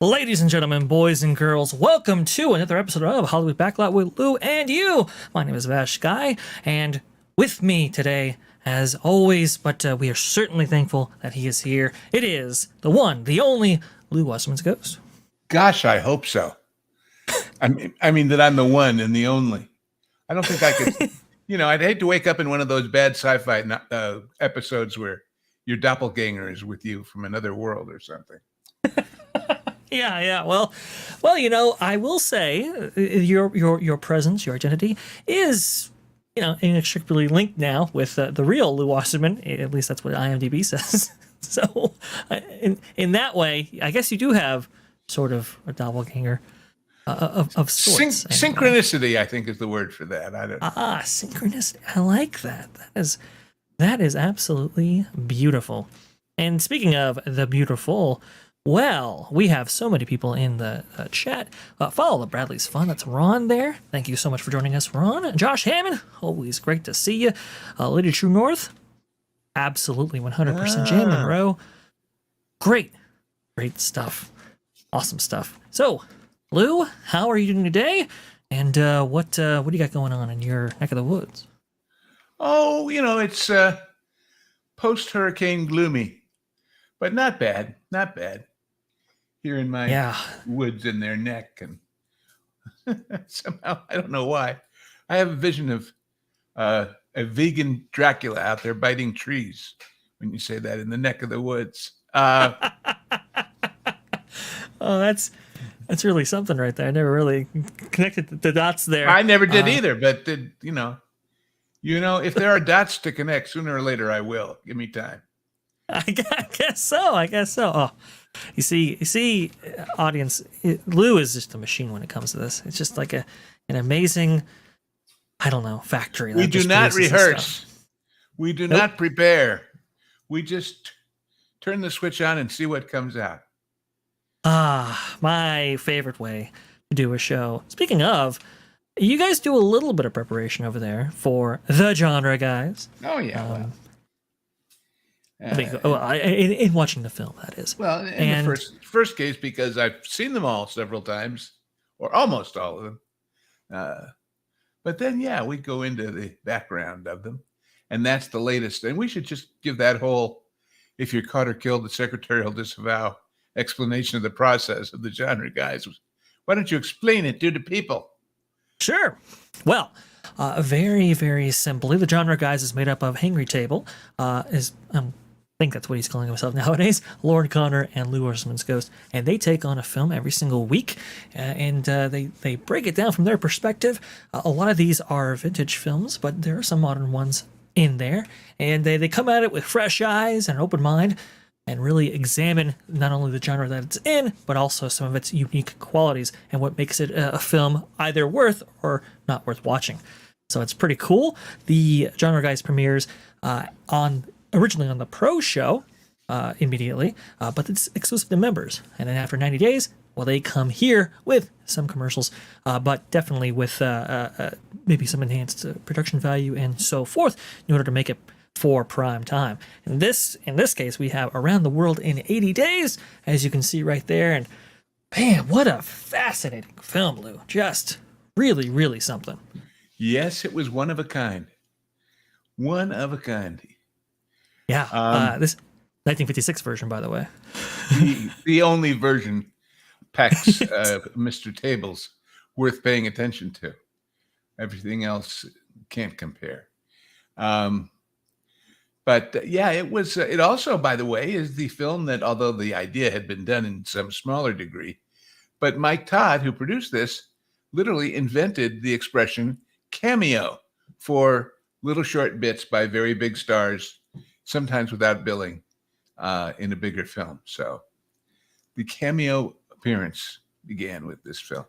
Ladies and gentlemen, boys and girls, welcome to another episode of Hollywood Backlot with Lou and you. My name is VashSky, and with me today, as always, but we are certainly thankful that he is here. It is the one, the only Lou Wasserman's Ghost. Gosh, I hope so. I mean that I'm the one and the only. I don't think I could, I'd hate to wake up in one of those bad sci-fi episodes where your doppelganger is with you from another world or something. Yeah. Well, I will say your presence, your identity is, inextricably linked now with the real Lou Wasserman. At least that's what IMDb says. So, in that way, I guess you do have sort of a doppelganger of sorts. Synchronicity, I think, is the word for that. I don't. Synchronicity. I like that. That is absolutely beautiful. And speaking of the beautiful. Well, we have so many people in the chat. Follow the Bradley's Fun. That's Ron there. Thank you so much for joining us, Ron. Josh Hammond, always great to see you. Lady True North, absolutely 100% Jam Monroe. Great stuff. Awesome stuff. So, Lou, how are you doing today? And what do you got going on in your neck of the woods? Oh, it's post-hurricane gloomy, but not bad. Not bad. Here in my woods in their neck, and somehow I don't know why I have a vision of a vegan Dracula out there biting trees when you say that, in the neck of the woods. Oh, that's really something right there. I never really connected the dots there. I never did either, but if there are dots to connect, sooner or later I will. Give me time. I guess so. Oh, you see, audience, Lou is just a machine when it comes to this. It's just like an amazing, factory. We do not rehearse. We do not prepare. We just turn the switch on and see what comes out. My favorite way to do a show. Speaking of, you guys do a little bit of preparation over there for the genre guys. Oh, yeah. In watching the film, that is. Well, in the first case, because I've seen them all several times, or almost all of them. But then, we go into the background of them, and that's the latest. And we should just give that whole, if you're caught or killed, the secretarial disavow explanation of the process of the genre guys. Why don't you explain it to the people? Sure. Well, very, very simply, the genre guys is made up of Hangry Table, I think that's what he's calling himself nowadays, Lord Connor and Lou Wasserman's Ghost, and they take on a film every single week, and they break it down from their perspective. A lot of these are vintage films, but there are some modern ones in there, and they come at it with fresh eyes and an open mind, and really examine not only the genre that it's in, but also some of its unique qualities and what makes it a film either worth or not worth watching. So it's pretty cool. The Genre Guys premieres originally on the Pro Show immediately, but it's exclusive to members. And then after 90 days, they come here with some commercials, but definitely with maybe some enhanced production value and so forth in order to make it for prime time. In this case, we have Around the World in 80 Days, as you can see right there. And man, what a fascinating film, Lou. Just really, really something. Yes, it was one of a kind. One of a kind. Yeah, this 1956 version, by the way. the only version packs Mr. Tables worth paying attention to. Everything else can't compare. But it was. It also, by the way, is the film that, although the idea had been done in some smaller degree, but Mike Todd, who produced this, literally invented the expression cameo for little short bits by very big stars, sometimes without billing, in a bigger film. So the cameo appearance began with this film.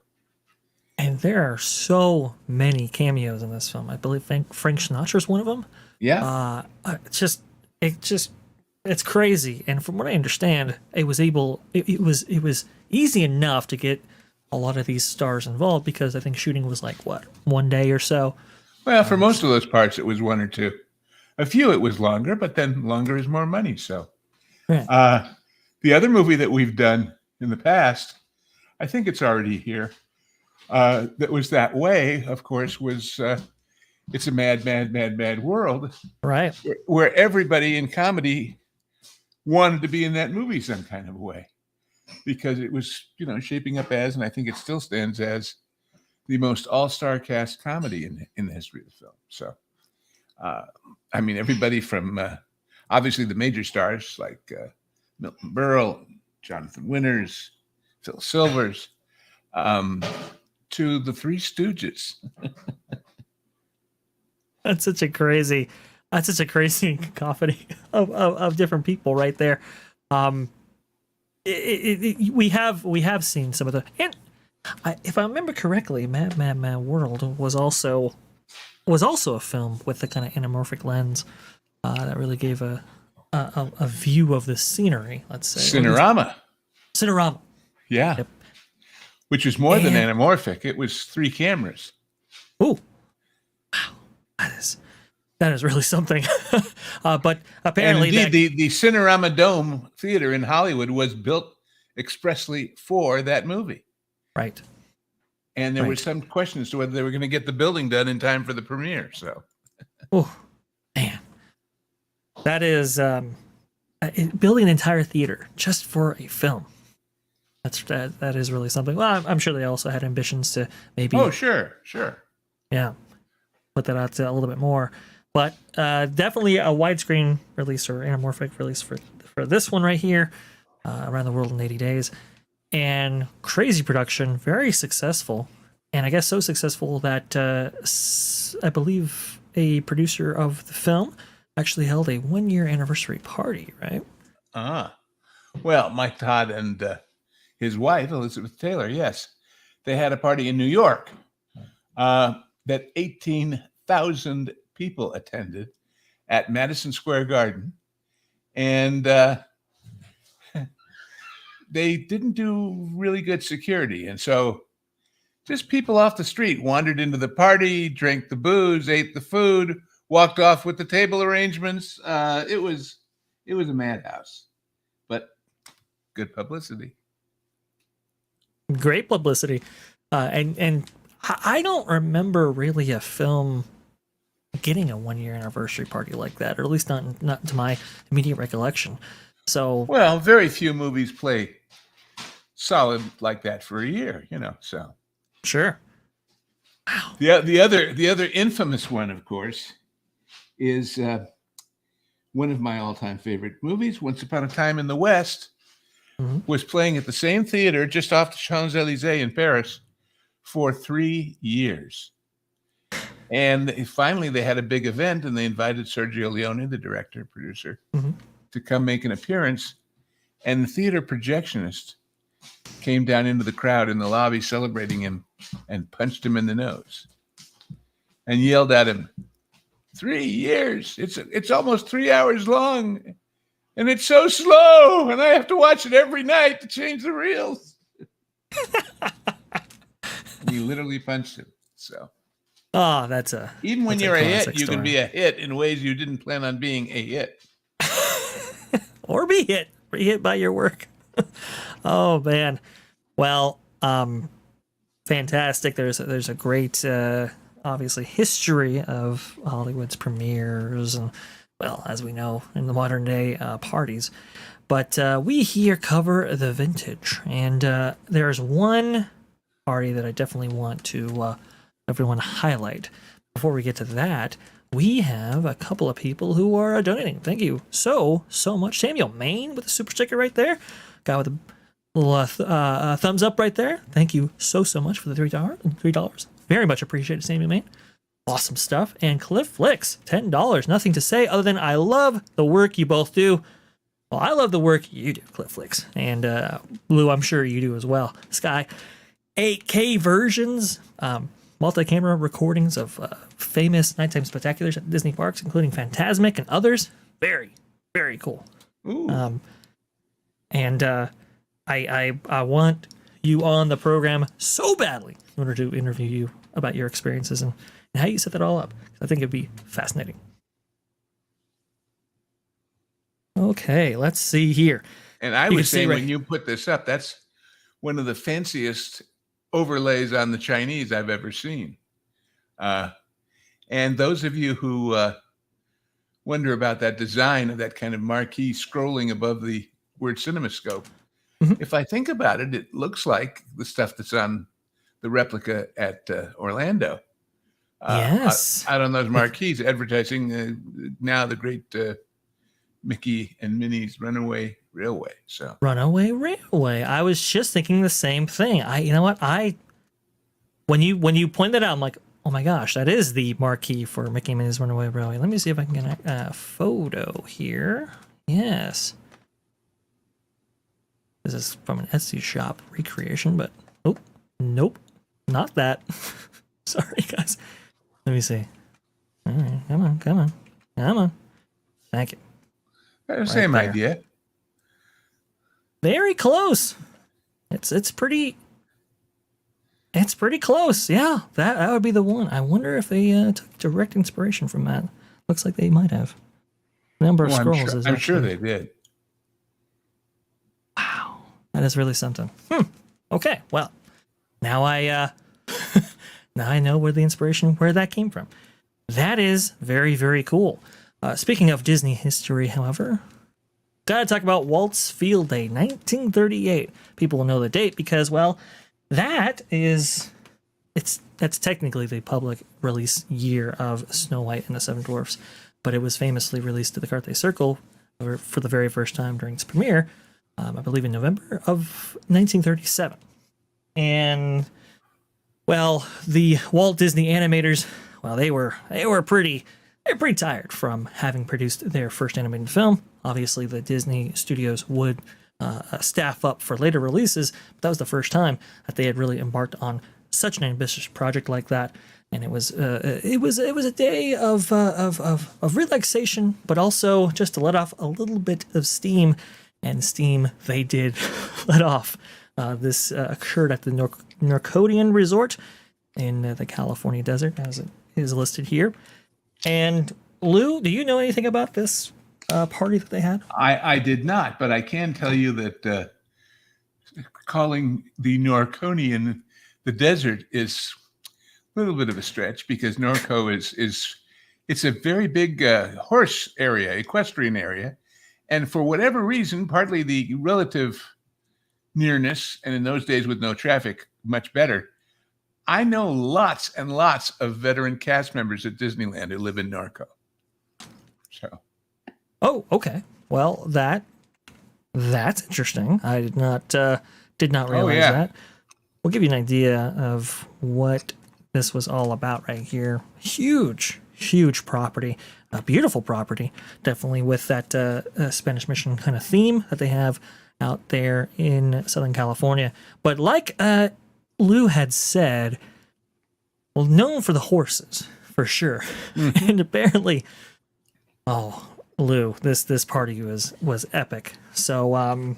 And there are so many cameos in this film. I believe Frank Sinatra's one of them. Yeah. It's crazy. And from what I understand, it was easy enough to get a lot of these stars involved because I think shooting was like, 1 day or so? Well, for most of those parts, it was 1 or 2. A few, it was longer, but then longer is more money. So right. The other movie that we've done in the past I think it's already here. That was that way, of course, was It's a Mad, Mad, Mad, Mad World, Right. where everybody in comedy wanted to be in that movie some kind of a way, because it was, shaping up as, and I think it still stands as, the most all-star cast comedy in the history of the film. So, I mean, everybody from obviously the major stars like Milton Berle, Jonathan Winters, Phil Silvers, to the Three Stooges. That's such a crazy cacophony of different people right there. We have seen some of the, and if I remember correctly, Mad Mad Mad World was also a film with the kind of anamorphic lens that really gave a view of the scenery. Let's say Cinerama. Yeah. Yep. Which was more than anamorphic. It was 3 cameras. Ooh, wow, that is really something. But apparently, and indeed, the Cinerama Dome Theater in Hollywood was built expressly for that movie. Right. And there was some question as to whether they were going to get the building done in time for the premiere. So, oh man, that is building an entire theater just for a film. That is really something. Well, I'm sure they also had ambitions to maybe. Oh, sure. Yeah, put that out a little bit more, but definitely a widescreen release or anamorphic release for this one right here, Around the World in 80 Days, and crazy production, very successful, and I guess so successful that I believe a producer of the film actually held a 1-year anniversary party, right? Well, Mike Todd and his wife, Elizabeth Taylor, yes. They had a party in New York that 18,000 people attended at Madison Square Garden. And they didn't do really good security. And so just people off the street wandered into the party, drank the booze, ate the food, walked off with the table arrangements. It was a madhouse, but good publicity. Great publicity, and I don't remember really a film getting a 1-year anniversary party like that, or at least not to my immediate recollection. So, well, very few movies play solid like that for a year, So sure. Wow. The other infamous one, of course, is one of my all-time favorite movies, Once Upon a Time in the West. Was playing at the same theater just off the Champs-Élysées in Paris for 3 years. And finally, they had a big event, and they invited Sergio Leone, the director, producer, to come make an appearance. And the theater projectionist came down into the crowd in the lobby celebrating him and punched him in the nose and yelled at him, 3 years. It's almost 3 hours long. And it's so slow, and I have to watch it every night to change the reels. He literally punched him. So, even when you're a hit, you can be a hit in ways you didn't plan on being a hit, or be hit by your work. Oh man, well, fantastic. There's a great, obviously, history of Hollywood's premieres and, well, as we know, in the modern day, parties. But we here cover the vintage. And there's one party that I definitely want to everyone highlight. Before we get to that, we have a couple of people who are donating. Thank you so much. Samuel Maine with a super sticker right there. Guy with a little thumbs up right there. Thank you so much for the $3. Very much appreciated, Samuel Maine. Awesome stuff. And Cliff Flicks, $10. Nothing to say other than I love the work you both do. Well, I love the work you do, Cliff Flicks. And Lou, I'm sure you do as well. Sky, 8K versions, multi-camera recordings of famous nighttime spectaculars at Disney parks, including Fantasmic and others. Very, very cool. Ooh. I want you on the program so badly in order to interview you about your experiences and how you set that all up. I think it'd be fascinating. Okay, let's see here. And I was saying, when you put this up, that's one of the fanciest overlays on the Chinese I've ever seen. And those of you who wonder about that design of that kind of marquee scrolling above the word CinemaScope, if I think about it, it looks like the stuff that's on the replica at Orlando. Yes. Out on those marquees advertising now the great Mickey and Minnie's Runaway Railway. So Runaway Railway. I was just thinking the same thing. You know what? When you pointed that out, I'm like, oh my gosh, that is the marquee for Mickey and Minnie's Runaway Railway. Let me see if I can get a photo here. Yes. This is from an Etsy shop recreation, but oh, nope, not that. Sorry, guys. Let me see. All right, come on. Thank you. Same there. idea. Very close. It's pretty close. Yeah, that would be the one. I wonder if they took direct inspiration from that. Looks like they might have. The number of scrolls is I'm sure they did. Wow, that is really something. Okay, well, now I now I know where that came from. That is very, very cool. Speaking of Disney history, however, gotta talk about Walt's Field Day, 1938. People will know the date because, well, that's technically the public release year of Snow White and the Seven Dwarfs, but it was famously released to the Carthay Circle for the very first time during its premiere, I believe in November of 1937. And, well, the Walt Disney animators, well, they were pretty tired from having produced their first animated film. Obviously, the Disney studios would staff up for later releases, but that was the first time that they had really embarked on such an ambitious project like that. And it was a day of relaxation, but also just to let off a little bit of steam, and steam they did let off. This occurred at the Norcodian Resort in the California desert, as it is listed here. And Lou, do you know anything about this party that they had? I did not, but I can tell you that calling the Norconian the desert is a little bit of a stretch, because Norco it's a very big horse area, equestrian area, and for whatever reason, partly the relative nearness, and in those days with no traffic, much better. I know lots and lots of veteran cast members at Disneyland who live in Norco. So. Oh, okay. Well, that's interesting. I did not realize that. We'll give you an idea of what this was all about right here. Huge property, a beautiful property, definitely with that Spanish Mission kind of theme that they have out there in Southern California. But like Lou had said, well, known for the horses for sure, and apparently, Lou, this party was epic. So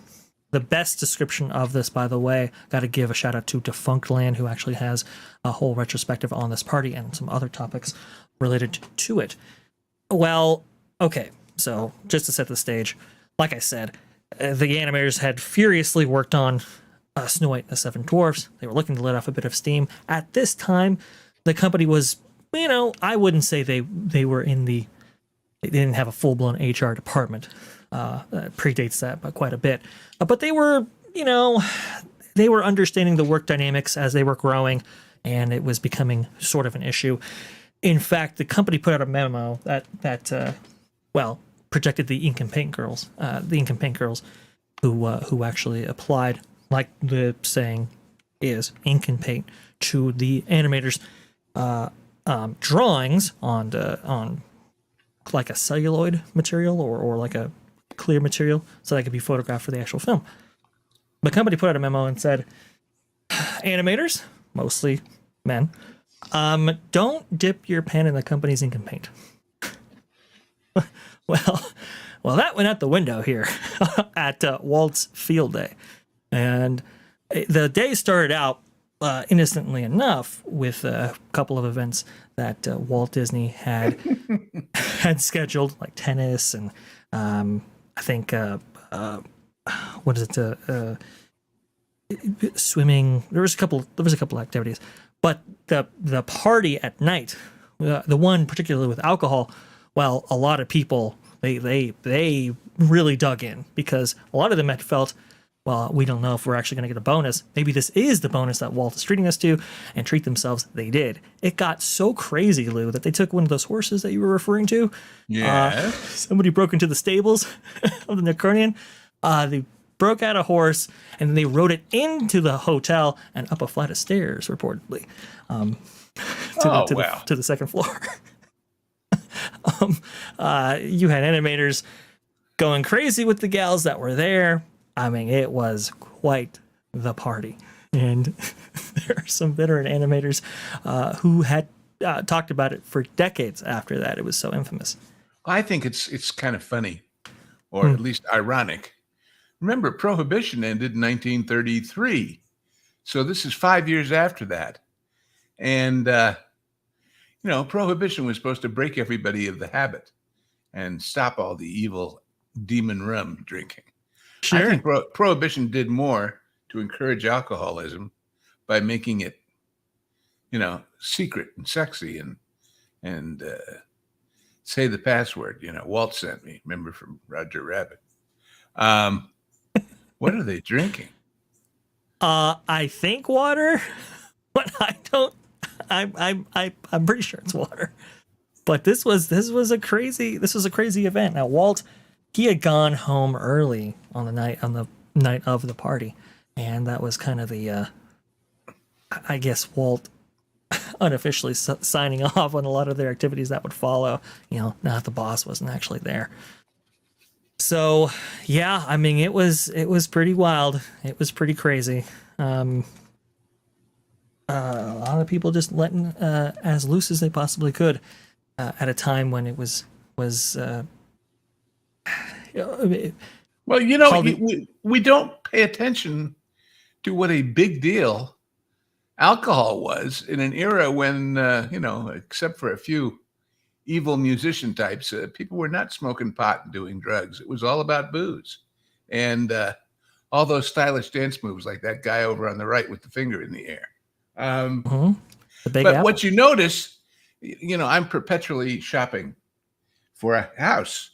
the best description of this, by the way, got to give a shout out to Defunctland, who actually has a whole retrospective on this party and some other topics related to it. Well, okay, so just to set the stage, like I said, the animators had furiously worked on Snow White and the Seven Dwarfs. They were looking to let off a bit of steam. At this time, the company was, I wouldn't say they didn't have a full-blown HR department. Predates that by quite a bit. But they were, they were understanding the work dynamics as they were growing, and it was becoming sort of an issue. In fact, the company put out a memo that projected the ink and paint girls, who actually applied, like the saying is, ink and paint to the animators' drawings on like a celluloid material or like a clear material, so that could be photographed for the actual film. The company put out a memo and said, animators, mostly men, don't dip your pen in the company's ink and paint. Well, that went out the window here at Walt's Field Day. And the day started out innocently enough with a couple of events that Walt Disney had scheduled, like tennis and I think what is it? swimming. There was a couple activities, but the party at night, the one particularly with alcohol, well, a lot of people they really dug in because a lot of them had felt, well, we don't know if we're actually going to get a bonus. Maybe this is the bonus that Walt is treating us to, and treat themselves. They did. It got so crazy, Lou, that they took one of those horses that you were referring to. Yeah. Somebody broke into the stables of the Necronian. They broke out a horse, and then they rode it into the hotel and up a flight of stairs, reportedly, to the second floor. You had animators going crazy with the gals that were there. I mean, it was quite the party. And there are some veteran animators who had talked about it for decades after that. It was so infamous. I think it's kind of funny, or at least ironic. Remember, Prohibition ended in 1933. So this is 5 years after that. And, Prohibition was supposed to break everybody of the habit and stop all the evil demon rum drinking. Sure. I think Prohibition did more to encourage alcoholism by making it, secret and sexy and say the password. Walt sent me, remember, from Roger Rabbit. What are they drinking? I think water, but I don't. I'm pretty sure it's water. But this was a crazy event. Now Walt, he had gone home early on the night of the party, and that was kind of the I guess Walt unofficially signing off on a lot of their activities that would follow. Now that the boss wasn't actually there. So yeah, I mean, it was pretty wild. It was pretty crazy. A lot of people just letting as loose as they possibly could at a time when it was well, we don't pay attention to what a big deal alcohol was in an era when, except for a few evil musician types, people were not smoking pot and doing drugs. It was all about booze and all those stylish dance moves like that guy over on the right with the finger in the air. But apple. What you notice, I'm perpetually shopping for a house.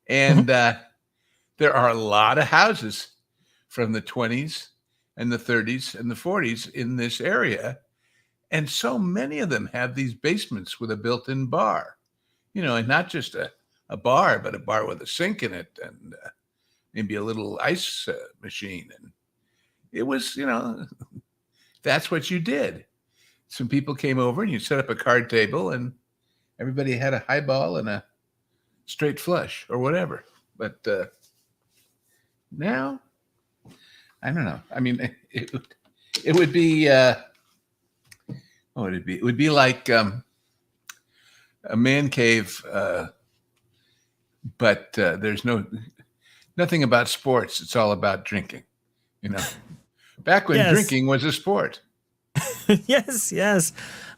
And there are a lot of houses from the 20s and the 30s and the 40s in this area. And so many of them have these basements with a built-in bar, and not just a bar, but a bar with a sink in it and maybe a little ice machine. And it was, that's what you did. Some people came over and you set up a card table and everybody had a highball and a straight flush or whatever. But now, I don't know. I mean, it would be, what would it be? It would be like a man cave, but there's nothing about sports. It's all about drinking, Back when drinking was a sport. Yes.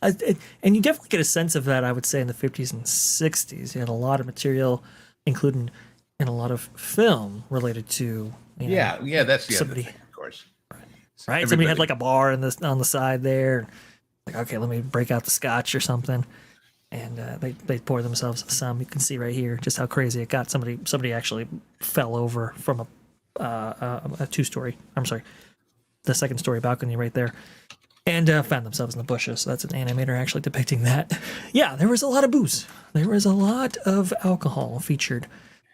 And you definitely get a sense of that, I would say, in the 50s and 60s. You had a lot of material, including in a lot of film related to, yeah, that's the other thing, of course. Right? Somebody had like a bar on the side there. Like, okay, let me break out the scotch or something. And they pour themselves some. You can see right here just how crazy it got. Somebody actually fell over from a two-story, the second-story balcony right there. And found themselves in the bushes. So that's an animator actually depicting that. Yeah, there was a lot of booze. There was a lot of alcohol featured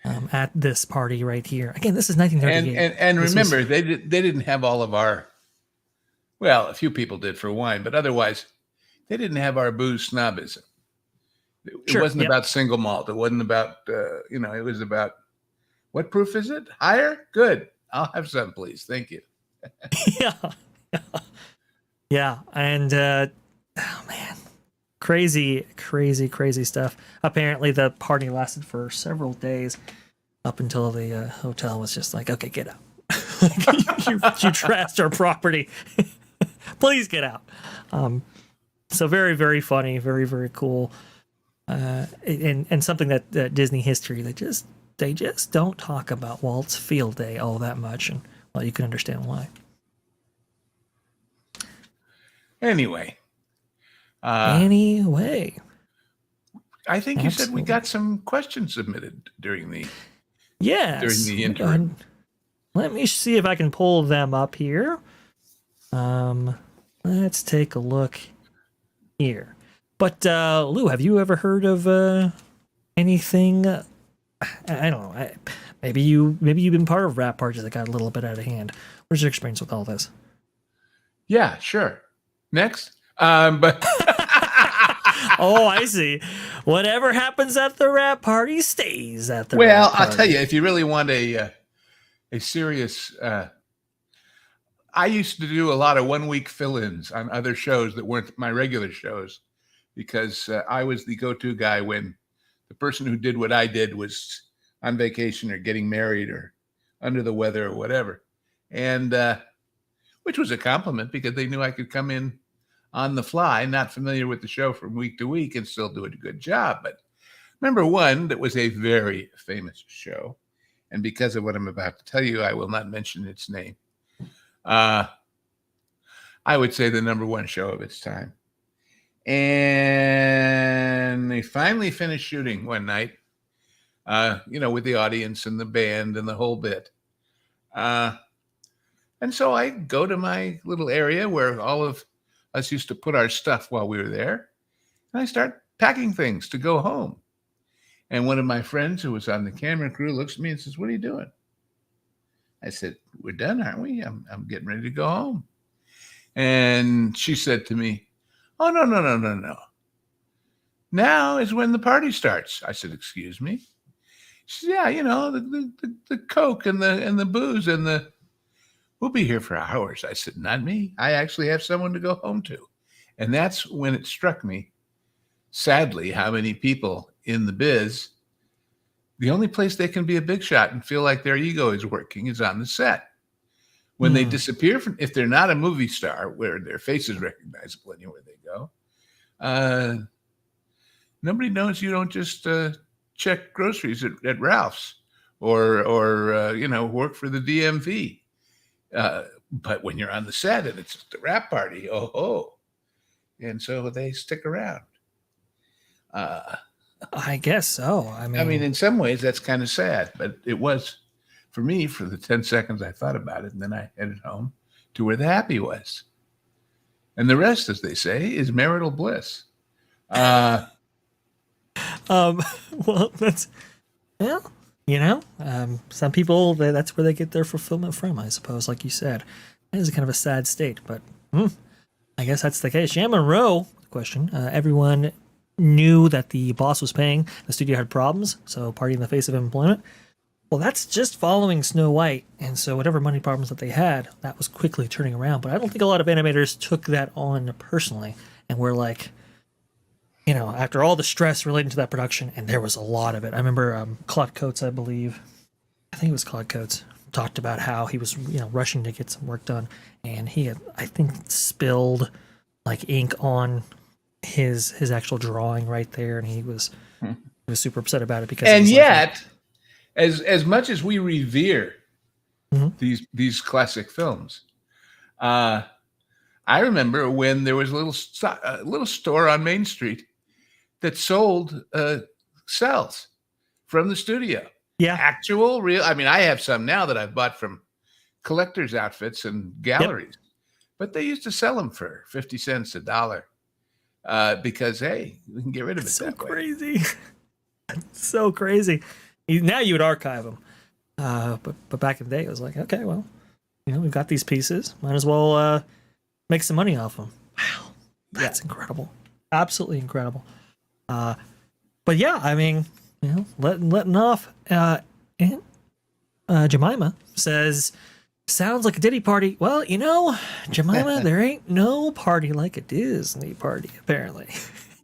at this party right here. Again, this is 1938. And remember, they didn't have all of our. Well, a few people did for wine, but otherwise, they didn't have our booze snobism. It wasn't about single malt. It wasn't about it was about what proof is it? Higher? Good. I'll have some, please. Thank you. Yeah, and oh man, crazy stuff. Apparently, the party lasted for several days, up until the hotel was just like, okay, get out. you trashed our property. Please get out. So very, very funny, very, very cool, and something that Disney history they just don't talk about Walt's Field Day all that much, and well, you can understand why. Anyway, Anyway, I think you said we absolutely. got some questions submitted during Yes. the Let me go ahead. interim. Let me see if I can pull them up here. Let's take a look here. But Lou, have you ever heard of anything? I don't know. Maybe you've been part of rap parties that got a little bit out of hand. What's your experience with all this? Yeah, sure. Next. But Oh, I see. Whatever happens at the rap party stays at the well, rap I'll tell party. you, if you really want a serious, I used to do a lot of 1 week fill-ins on other shows that weren't my regular shows because I was the go-to guy when the person who did what I did was on vacation or getting married or under the weather or whatever, and which was a compliment because they knew I could come in on the fly, not familiar with the show from week to week, and still do a good job. But remember one that was a very famous show, and because of what I'm about to tell you, I will not mention its name. I would say the number one show of its time. And they finally finished shooting one night, with the audience and the band and the whole bit. And so I go to my little area where all of us used to put our stuff while we were there. And I start packing things to go home. And one of my friends who was on the camera crew looks at me and says, "What are you doing?" I said, "We're done, aren't we? I'm getting ready to go home." And she said to me, "Oh, no, no, no, no, no. Now is when the party starts." I said, "Excuse me?" She said, "Yeah, the Coke and the booze and we'll be here for hours." I said, "Not me. I actually have someone to go home to." And that's when it struck me, sadly, how many people in the biz, the only place they can be a big shot and feel like their ego is working is on the set. When they disappear if they're not a movie star where their face is recognizable anywhere they go, nobody knows you don't just check groceries at Ralph's or work for the DMV. But when you're on the set and it's just a rap party, and so they stick around. I guess so. I mean, in some ways that's kind of sad, but it was for me for the 10 seconds I thought about it, and then I headed home to where the happy was. And the rest, as they say, is marital bliss. well, that's some people that's where they get their fulfillment from, I suppose. Like you said, it is kind of a sad state, but I guess that's the case. Jam and Row question: everyone knew that the boss was paying. The studio had problems, so party in the face of employment. Well, that's just following Snow White, and so whatever money problems that they had, that was quickly turning around. But I don't think a lot of animators took that on personally, and were like, after all the stress relating to that production, and there was a lot of it. I remember Claude Coates, I believe, I think it was Claude Coates, talked about how he was, rushing to get some work done, and he had, I think, spilled like ink on his actual drawing right there, and he was super upset about it because. And yet, as much as we revere these classic films, I remember when there was a little store on Main Street that sold cells from the studio. Yeah. Actual, real. I mean, I have some now that I've bought from collectors' outfits and galleries, but they used to sell them for 50 cents, $1, because, hey, we can get rid of it that way. Crazy. So crazy. Now you would archive them. But back in the day, it was like, okay, well, we've got these pieces. Might as well make some money off them. Wow. That's incredible. Absolutely incredible. But yeah, I mean, letting off. And Jemima says, sounds like a Diddy party. Well, Jemima, there ain't no party like a Disney party, apparently.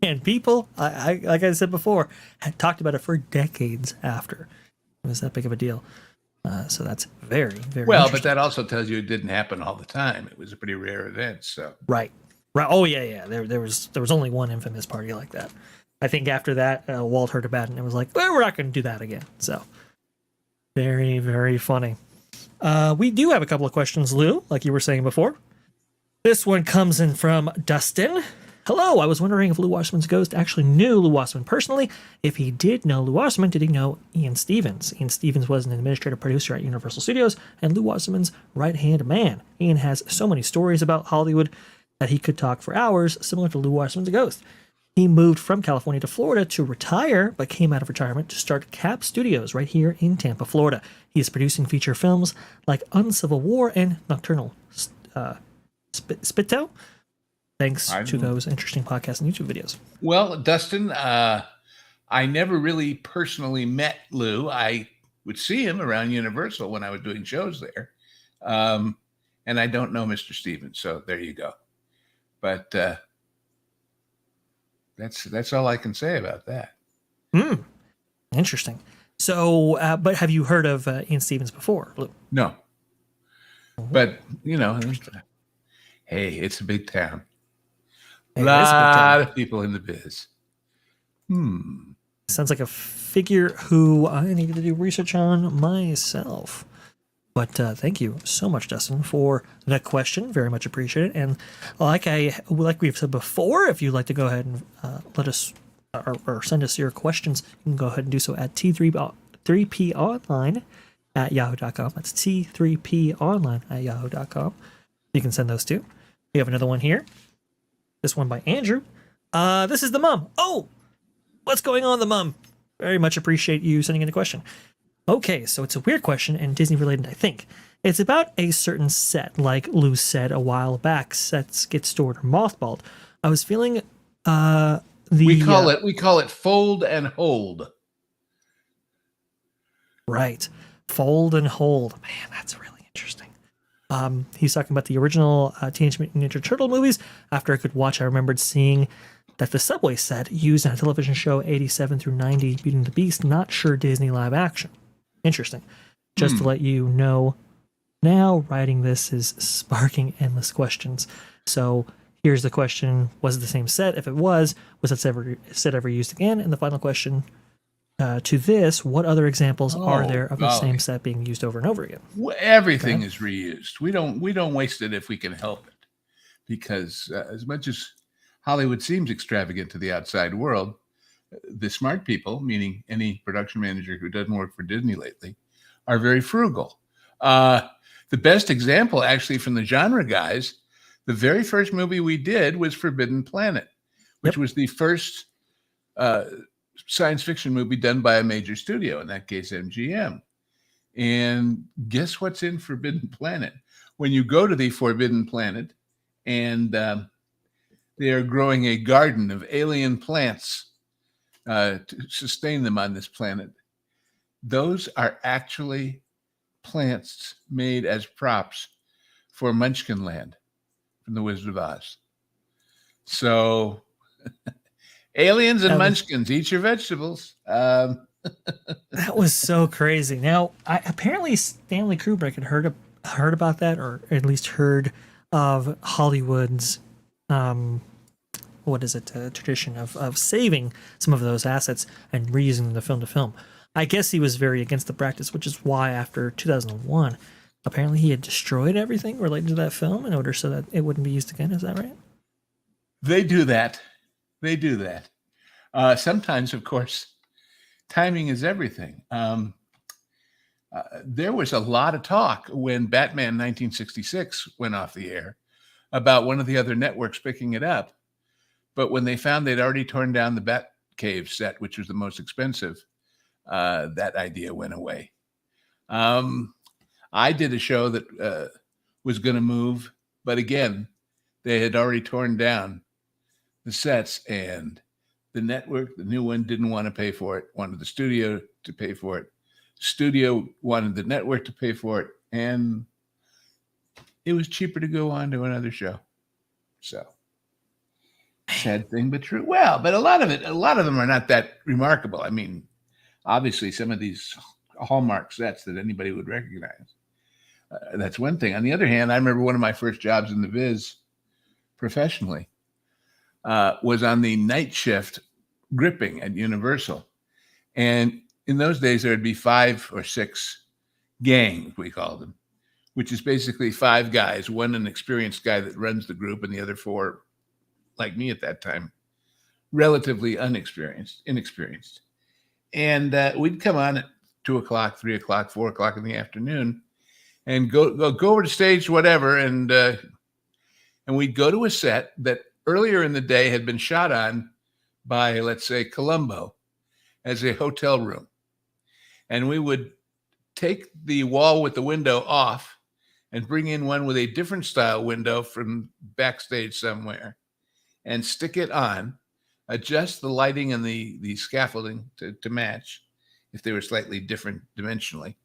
And people, I like I said before, had talked about it for decades after it was that big of a deal. So that's very, very well. But that also tells you it didn't happen all the time. It was a pretty rare event. So right. Oh yeah. There was only one infamous party like that. I think after that, Walt heard about it and it was like, well, we're not going to do that again. So very, very funny. We do have a couple of questions, Lou, like you were saying before. This one comes in from Dustin. Hello, I was wondering if Lou Wasserman's ghost actually knew Lou Wasserman personally. If he did know Lou Wasserman, did he know Ian Stevens? Ian Stevens was an administrative producer at Universal Studios and Lou Wasserman's right-hand man. Ian has so many stories about Hollywood that he could talk for hours, similar to Lou Wasserman's ghost. He moved from California to Florida to retire, but came out of retirement to start Cap Studios right here in Tampa, Florida. He is producing feature films like Uncivil War and Nocturnal Spitto. Thanks to those interesting podcasts and YouTube videos. Well, Dustin, I never really personally met Lou. I would see him around Universal when I was doing shows there. And I don't know Mr. Stevens, so there you go. But that's all I can say about that. Interesting. So, but have you heard of Ian Stevens before, Lou? No. But, hey, it's a big town. A lot of people in the biz. Sounds like a figure who I needed to do research on myself. But thank you so much, Dustin, for that question. Very much appreciated. And like we've said before, if you'd like to go ahead and let us or send us your questions, you can go ahead and do so at t3ponline@yahoo.com. That's t3ponline@yahoo.com. You can send those too. We have another one here. This one by Andrew. This is the mum. Oh, what's going on, the mum? Very much appreciate you sending in a question. Okay, so it's a weird question and Disney related, I think. It's about a certain set. Like Lou said a while back, sets get stored or mothballed. I was feeling we call it fold and hold. Right. Fold and hold. Man, that's really interesting. He's talking about the original Teenage Mutant Ninja Turtle movies. After a good watch, I remembered seeing that the subway set used in a television show 87 through 90, Beauty and the Beast, not sure Disney live action. Interesting. Just to let you know, now writing this is sparking endless questions. So here's the question. Was it the same set? If it was that set ever used again? And the final question to this, what other examples are there of the same set being used over and over again? Everything is reused. We don't waste it if we can help it, because as much as Hollywood seems extravagant to the outside world, the smart people, meaning any production manager who doesn't work for Disney lately, are very frugal. The best example, actually, from the genre guys, the very first movie we did was Forbidden Planet, which was the first science fiction movie done by a major studio, in that case MGM. And guess what's in Forbidden Planet? When you go to the Forbidden Planet and they are growing a garden of alien plants to sustain them on this planet, those are actually plants made as props for Munchkin Land from The Wizard of Oz. So aliens and munchkins, eat your vegetables. That was so crazy. Now, apparently Stanley Kubrick had heard about that, or at least heard of Hollywood's tradition of saving some of those assets and reusing them film to film. I guess he was very against the practice, which is why after 2001, apparently he had destroyed everything related to that film in order so that it wouldn't be used again. Is that right? They do that. Sometimes, of course, timing is everything. There was a lot of talk when Batman 1966 went off the air about one of the other networks picking it up. But when they found they'd already torn down the Batcave set, which was the most expensive, that idea went away. I did a show that was going to move, but again, they had already torn down the sets, and the network, the new one, didn't want to pay for it, wanted the studio to pay for it. Studio wanted the network to pay for it, and it was cheaper to go on to another show. So sad thing, but true. Well, but a lot of them are not that remarkable. I mean, obviously some of these Hallmark sets that anybody would recognize. That's one thing. On the other hand, I remember one of my first jobs in the biz professionally was on the night shift gripping at Universal. And in those days, there would be 5 or 6 gangs, we called them, which is basically 5 guys, one an experienced guy that runs the group, and the other 4, like me at that time, relatively inexperienced. And we'd come on at 2:00, 3:00, 4:00 in the afternoon, and go over to stage, whatever, and we'd go to a set that earlier in the day had been shot on by, let's say, Columbo as a hotel room. And we would take the wall with the window off and bring in one with a different style window from backstage somewhere and stick it on, adjust the lighting and the scaffolding to match if they were slightly different dimensionally.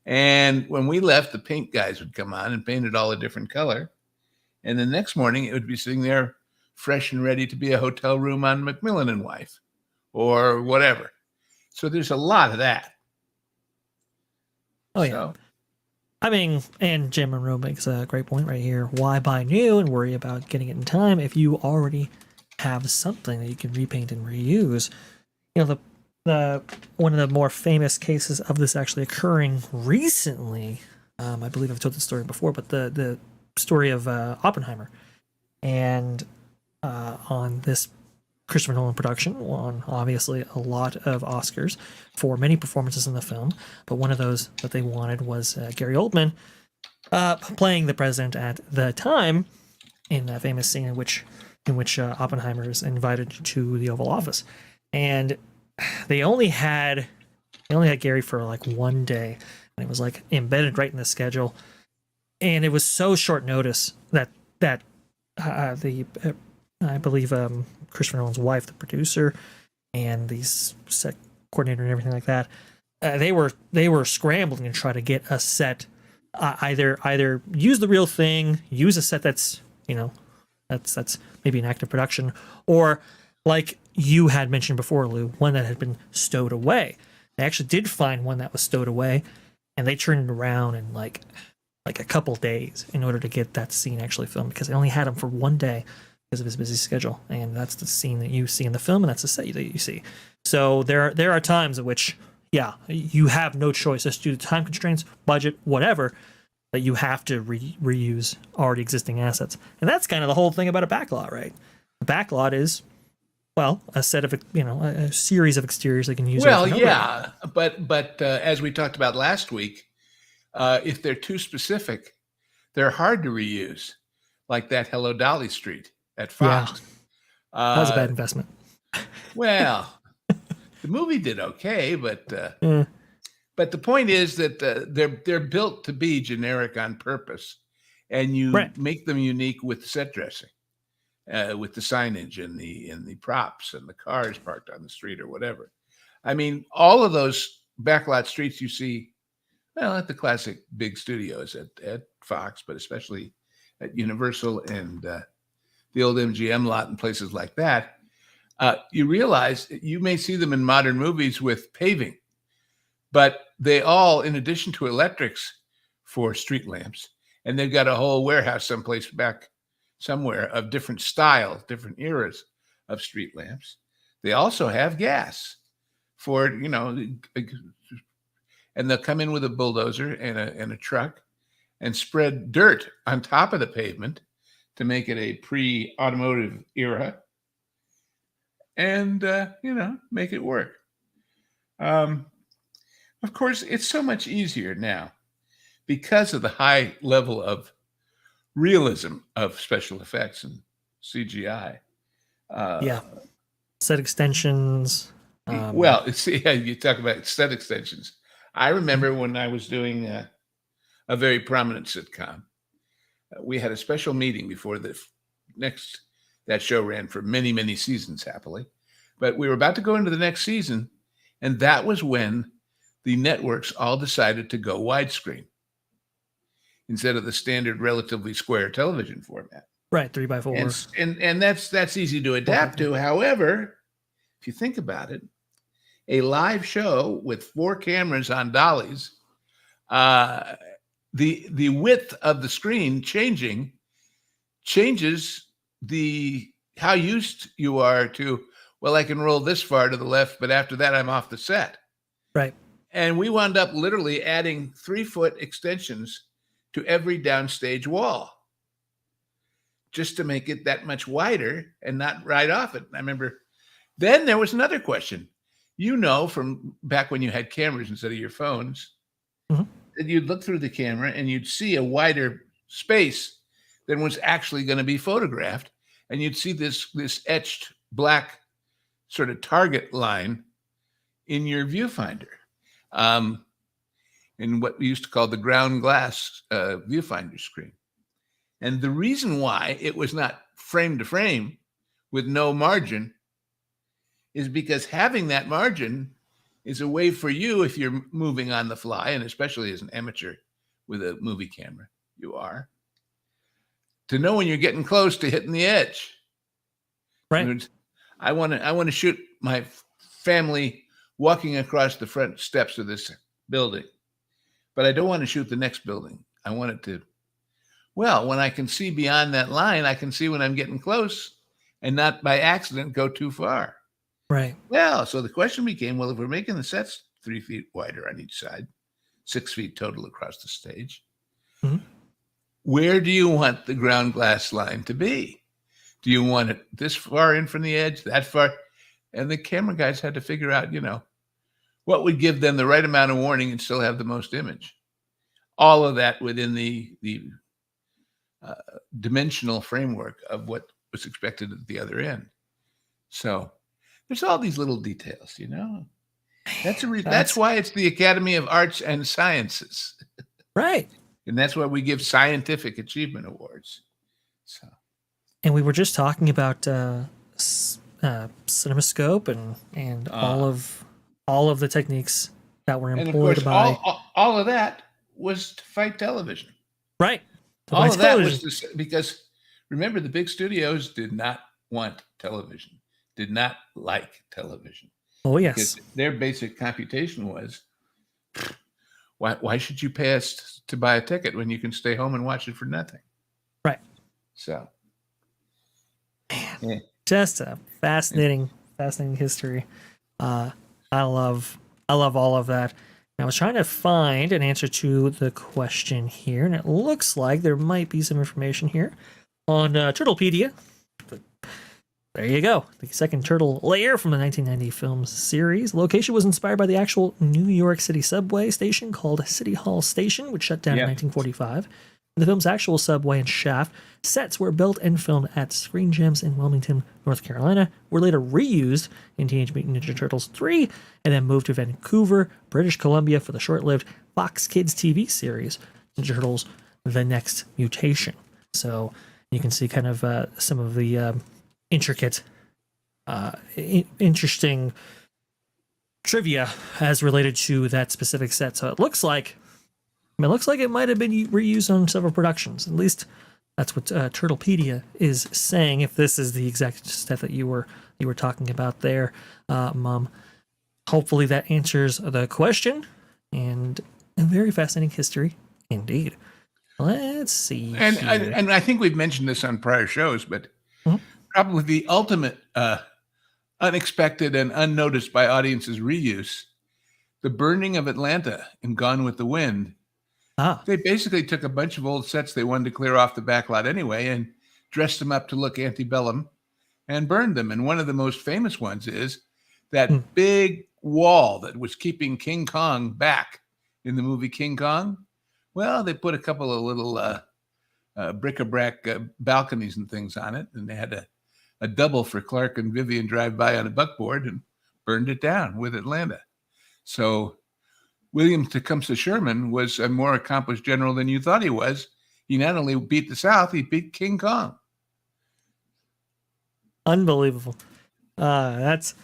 And when we left, the paint guys would come on and paint it all a different color. And the next morning, it would be sitting there fresh and ready to be a hotel room on Macmillan and Wife or whatever. So there's a lot of that. Oh, yeah. So, I mean, and Jim Monroe makes a great point right here. Why buy new and worry about getting it in time if you already have something that you can repaint and reuse? You know, the one of the more famous cases of this actually occurring recently, I believe I've told the story before, but the story of Oppenheimer. And on this Christopher Nolan production won obviously a lot of Oscars for many performances in the film, but one of those that they wanted was Gary Oldman playing the president at the time in that famous scene in which Oppenheimer is invited to the Oval Office, and they only had Gary for like one day, and it was like embedded right in the schedule, and it was so short notice that I believe Christopher Nolan's wife, the producer, and the set coordinator and everything like that, they were scrambling to try to get a set, either use the real thing, use a set that's that's maybe an active production, or like you had mentioned before, Lou, one that had been stowed away. They actually did find one that was stowed away, and they turned it around in like a couple days in order to get that scene actually filmed, because they only had him for one day because of his busy schedule, and that's the scene that you see in the film, and that's the set that you see. So there are times at which, yeah, you have no choice just due to time constraints, budget, whatever, that you have to reuse already existing assets. And that's kind of the whole thing about a backlot, right? A backlot is, well, a set of, a series of exteriors they can use. Well, yeah, but as we talked about last week, if they're too specific, they're hard to reuse, like that Hello Dolly Street at Fox. Yeah. That was a bad investment. Well, the movie did okay, but the point is that they're built to be generic on purpose, and you make them unique with the set dressing, with the signage and the props and the cars parked on the street or whatever. I mean, all of those backlot streets you see, well, at the classic big studios at Fox, but especially at Universal and the old MGM lot and places like that, you realize you may see them in modern movies with paving, but they all, in addition to electrics for street lamps, and they've got a whole warehouse someplace back somewhere of different styles, different eras of street lamps. They also have gas for, and they'll come in with a bulldozer and a truck and spread dirt on top of the pavement to make it a pre-automotive era, and make it work. Of course, it's so much easier now because of the high level of realism of special effects and CGI. Set extensions. You talk about set extensions. I remember when I was doing a very prominent sitcom, we had a special meeting before that show ran for many, many seasons, happily. But we were about to go into the next season, and that was when the networks all decided to go widescreen instead of the standard relatively square television format. Right, 3x4. And that's easy to adapt to. However, if you think about it, a live show with 4 cameras on dollies, the width of the screen changes how used you are to, well, I can roll this far to the left, but after that I'm off the set. Right. And we wound up literally adding 3-foot extensions to every downstage wall just to make it that much wider and not right off it. I remember then there was another question. From back when you had cameras instead of your phones, Mhm. that you'd look through the camera and you'd see a wider space than was actually going to be photographed. And you'd see this etched black sort of target line in your viewfinder, in what we used to call the ground glass viewfinder screen. And the reason why it was not frame to frame with no margin is because having that margin is a way for you, if you're moving on the fly, and especially as an amateur with a movie camera, you are, to know when you're getting close to hitting the edge. Right. I want to shoot my family walking across the front steps of this building, but I don't want to shoot the next building. I want it to, when I can see beyond that line, I can see when I'm getting close and not by accident go too far. Right. Well, so the question became, if we're making the sets 3 feet wider on each side, 6 feet total across the stage, Mhm. where do you want the ground glass line to be? Do you want it this far in from the edge, that far? And the camera guys had to figure out, what would give them the right amount of warning and still have the most image. All of that within the dimensional framework of what was expected at the other end. So there's all these little details, That's why it's the Academy of Arts and Sciences. Right. And that's why we give scientific achievement awards. So, And we were just talking about CinemaScope and all of the techniques that were and of employed course, by all of that was to fight television. right. All of that was because remember, the big studios did not want television, did not like television. Oh yes. Because their basic computation was, why should you pay us to buy a ticket when you can stay home and watch it for nothing? Right. So, Just a fascinating history. I love all of that. And I was trying to find an answer to the question here, and it looks like there might be some information here on Turtlepedia. But there you go. The second turtle layer from the 1990 film series. The location was inspired by the actual New York City subway station called City Hall Station, which shut down in 1945. The film's actual subway and shaft sets were built and filmed at Screen Gems in Wilmington, North Carolina, were later reused in Teenage Mutant Ninja Turtles 3, and then moved to Vancouver, British Columbia for the short-lived Fox Kids TV series, Ninja Turtles: The Next Mutation. So you can see kind of some of the intricate, interesting trivia as related to that specific set. So it looks like it might have been reused on several productions. At least that's what Turtlepedia is saying. If this is the exact set that you were talking about there, Mom. Hopefully that answers the question. And a very fascinating history indeed. Let's see. and I think we've mentioned this on prior shows, but probably the ultimate unexpected and unnoticed by audiences reuse, the burning of Atlanta in Gone with the Wind. They basically took a bunch of old sets they wanted to clear off the backlot anyway and dressed them up to look antebellum and burned them. And one of the most famous ones is that big wall that was keeping King Kong back in the movie King Kong. Well, they put a couple of little bric-a-brac balconies and things on it, and they had a double for Clark and Vivian drive by on a buckboard and burned it down with Atlanta. So William Tecumseh Sherman was a more accomplished general than you thought he was. He not only beat the South, he beat King Kong. Unbelievable. That's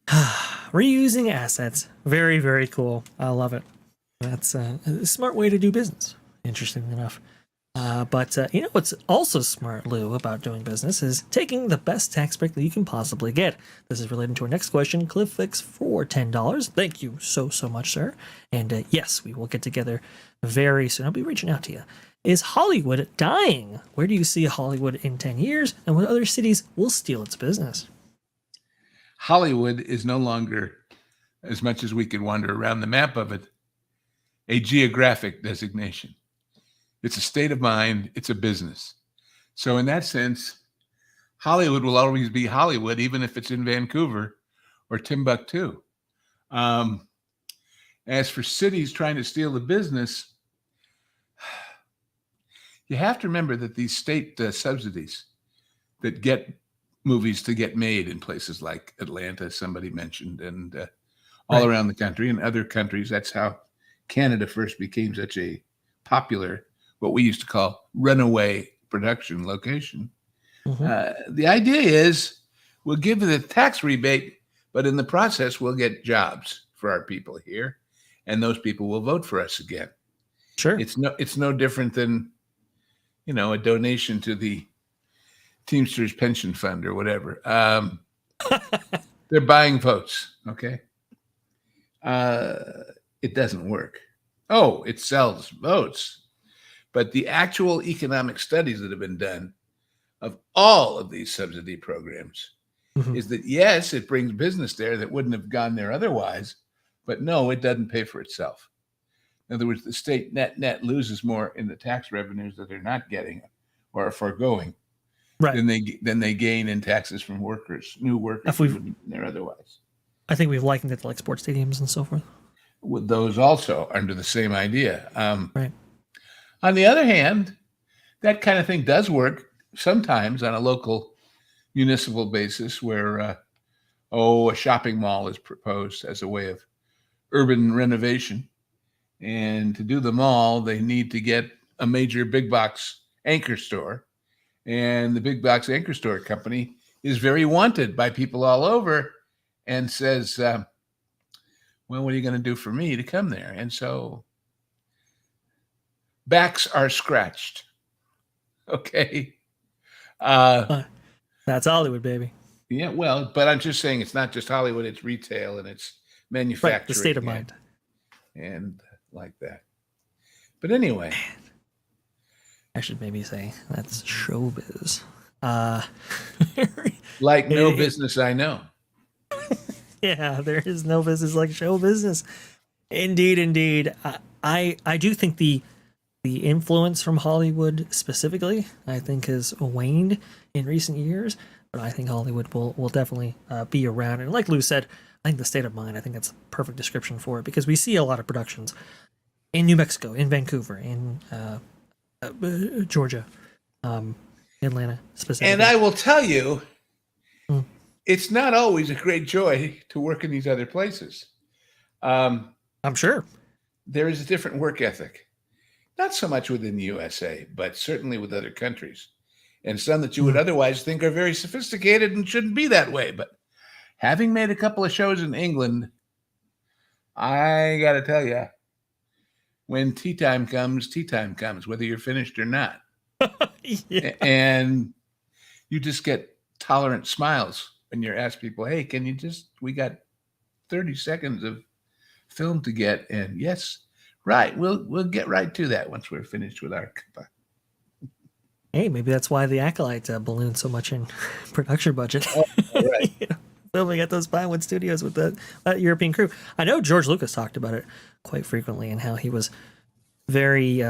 reusing assets. Very, very cool. I love it. That's a smart way to do business, interestingly enough. But what's also smart, Lou, about doing business is taking the best tax break that you can possibly get. This is related to our next question. Cliff Fix for $10. Thank you so much, sir. And yes, we will get together very soon. I'll be reaching out to you. Is Hollywood dying? Where do you see Hollywood in 10 years? And what other cities will steal its business? Hollywood is no longer, as much as we could wander around the map of it, a geographic designation. It's a state of mind. It's a business. So in that sense, Hollywood will always be Hollywood, even if it's in Vancouver or Timbuktu. As for cities trying to steal the business, you have to remember that these state subsidies that get movies to get made in places like Atlanta, somebody mentioned, and all around the country and other countries. That's how Canada first became such a popular, what we used to call runaway production location. The idea is we'll give you the tax rebate, but in the process, we'll get jobs for our people here, and those people will vote for us again. Sure. It's no different than, a donation to the Teamsters Pension Fund or whatever. They're buying votes, okay? It doesn't work. Oh, it sells votes. But the actual economic studies that have been done of all of these subsidy programs is that, yes, it brings business there that wouldn't have gone there otherwise, but no, it doesn't pay for itself. In other words, the state net loses more in the tax revenues that they're not getting or are foregoing than they gain in taxes from new workers who wouldn't be there otherwise. I think we've likened it to like sports stadiums and so forth. With those also under the same idea. On the other hand, that kind of thing does work sometimes on a local municipal basis where, a shopping mall is proposed as a way of urban renovation. And to do the mall, they need to get a major big box anchor store. And the big box anchor store company is very wanted by people all over and says, well, what are you going to do for me to come there? And so backs are scratched. Okay. That's Hollywood, baby. Yeah, well, but I'm just saying it's not just Hollywood, it's retail and it's manufacturing. Right, the state of mind. And like that. But anyway. I should maybe say that's showbiz. Like no business I know. Yeah, there is no business like show business. Indeed. I do think the influence from Hollywood specifically, I think, has waned in recent years. But I think Hollywood will definitely be around. And like Lou said, I think the state of mind, I think that's a perfect description for it, because we see a lot of productions in New Mexico, in Vancouver, in Georgia, Atlanta specifically. And I will tell you, it's not always a great joy to work in these other places. I'm sure. There is a different work ethic. Not so much within the USA, but certainly with other countries. And some that you would otherwise think are very sophisticated and shouldn't be that way. But having made a couple of shows in England, I got to tell you, when tea time comes, whether you're finished or not. Yeah. And you just get tolerant smiles when you're asked people, hey, we got 30 seconds of film to get. And yes, right, we'll get right to that once we're finished with our cuppa. Hey, maybe that's why the Acolyte ballooned so much in production budget. Oh, right. Filming at those Pinewood Studios with that European crew. I know George Lucas talked about it quite frequently and how he was very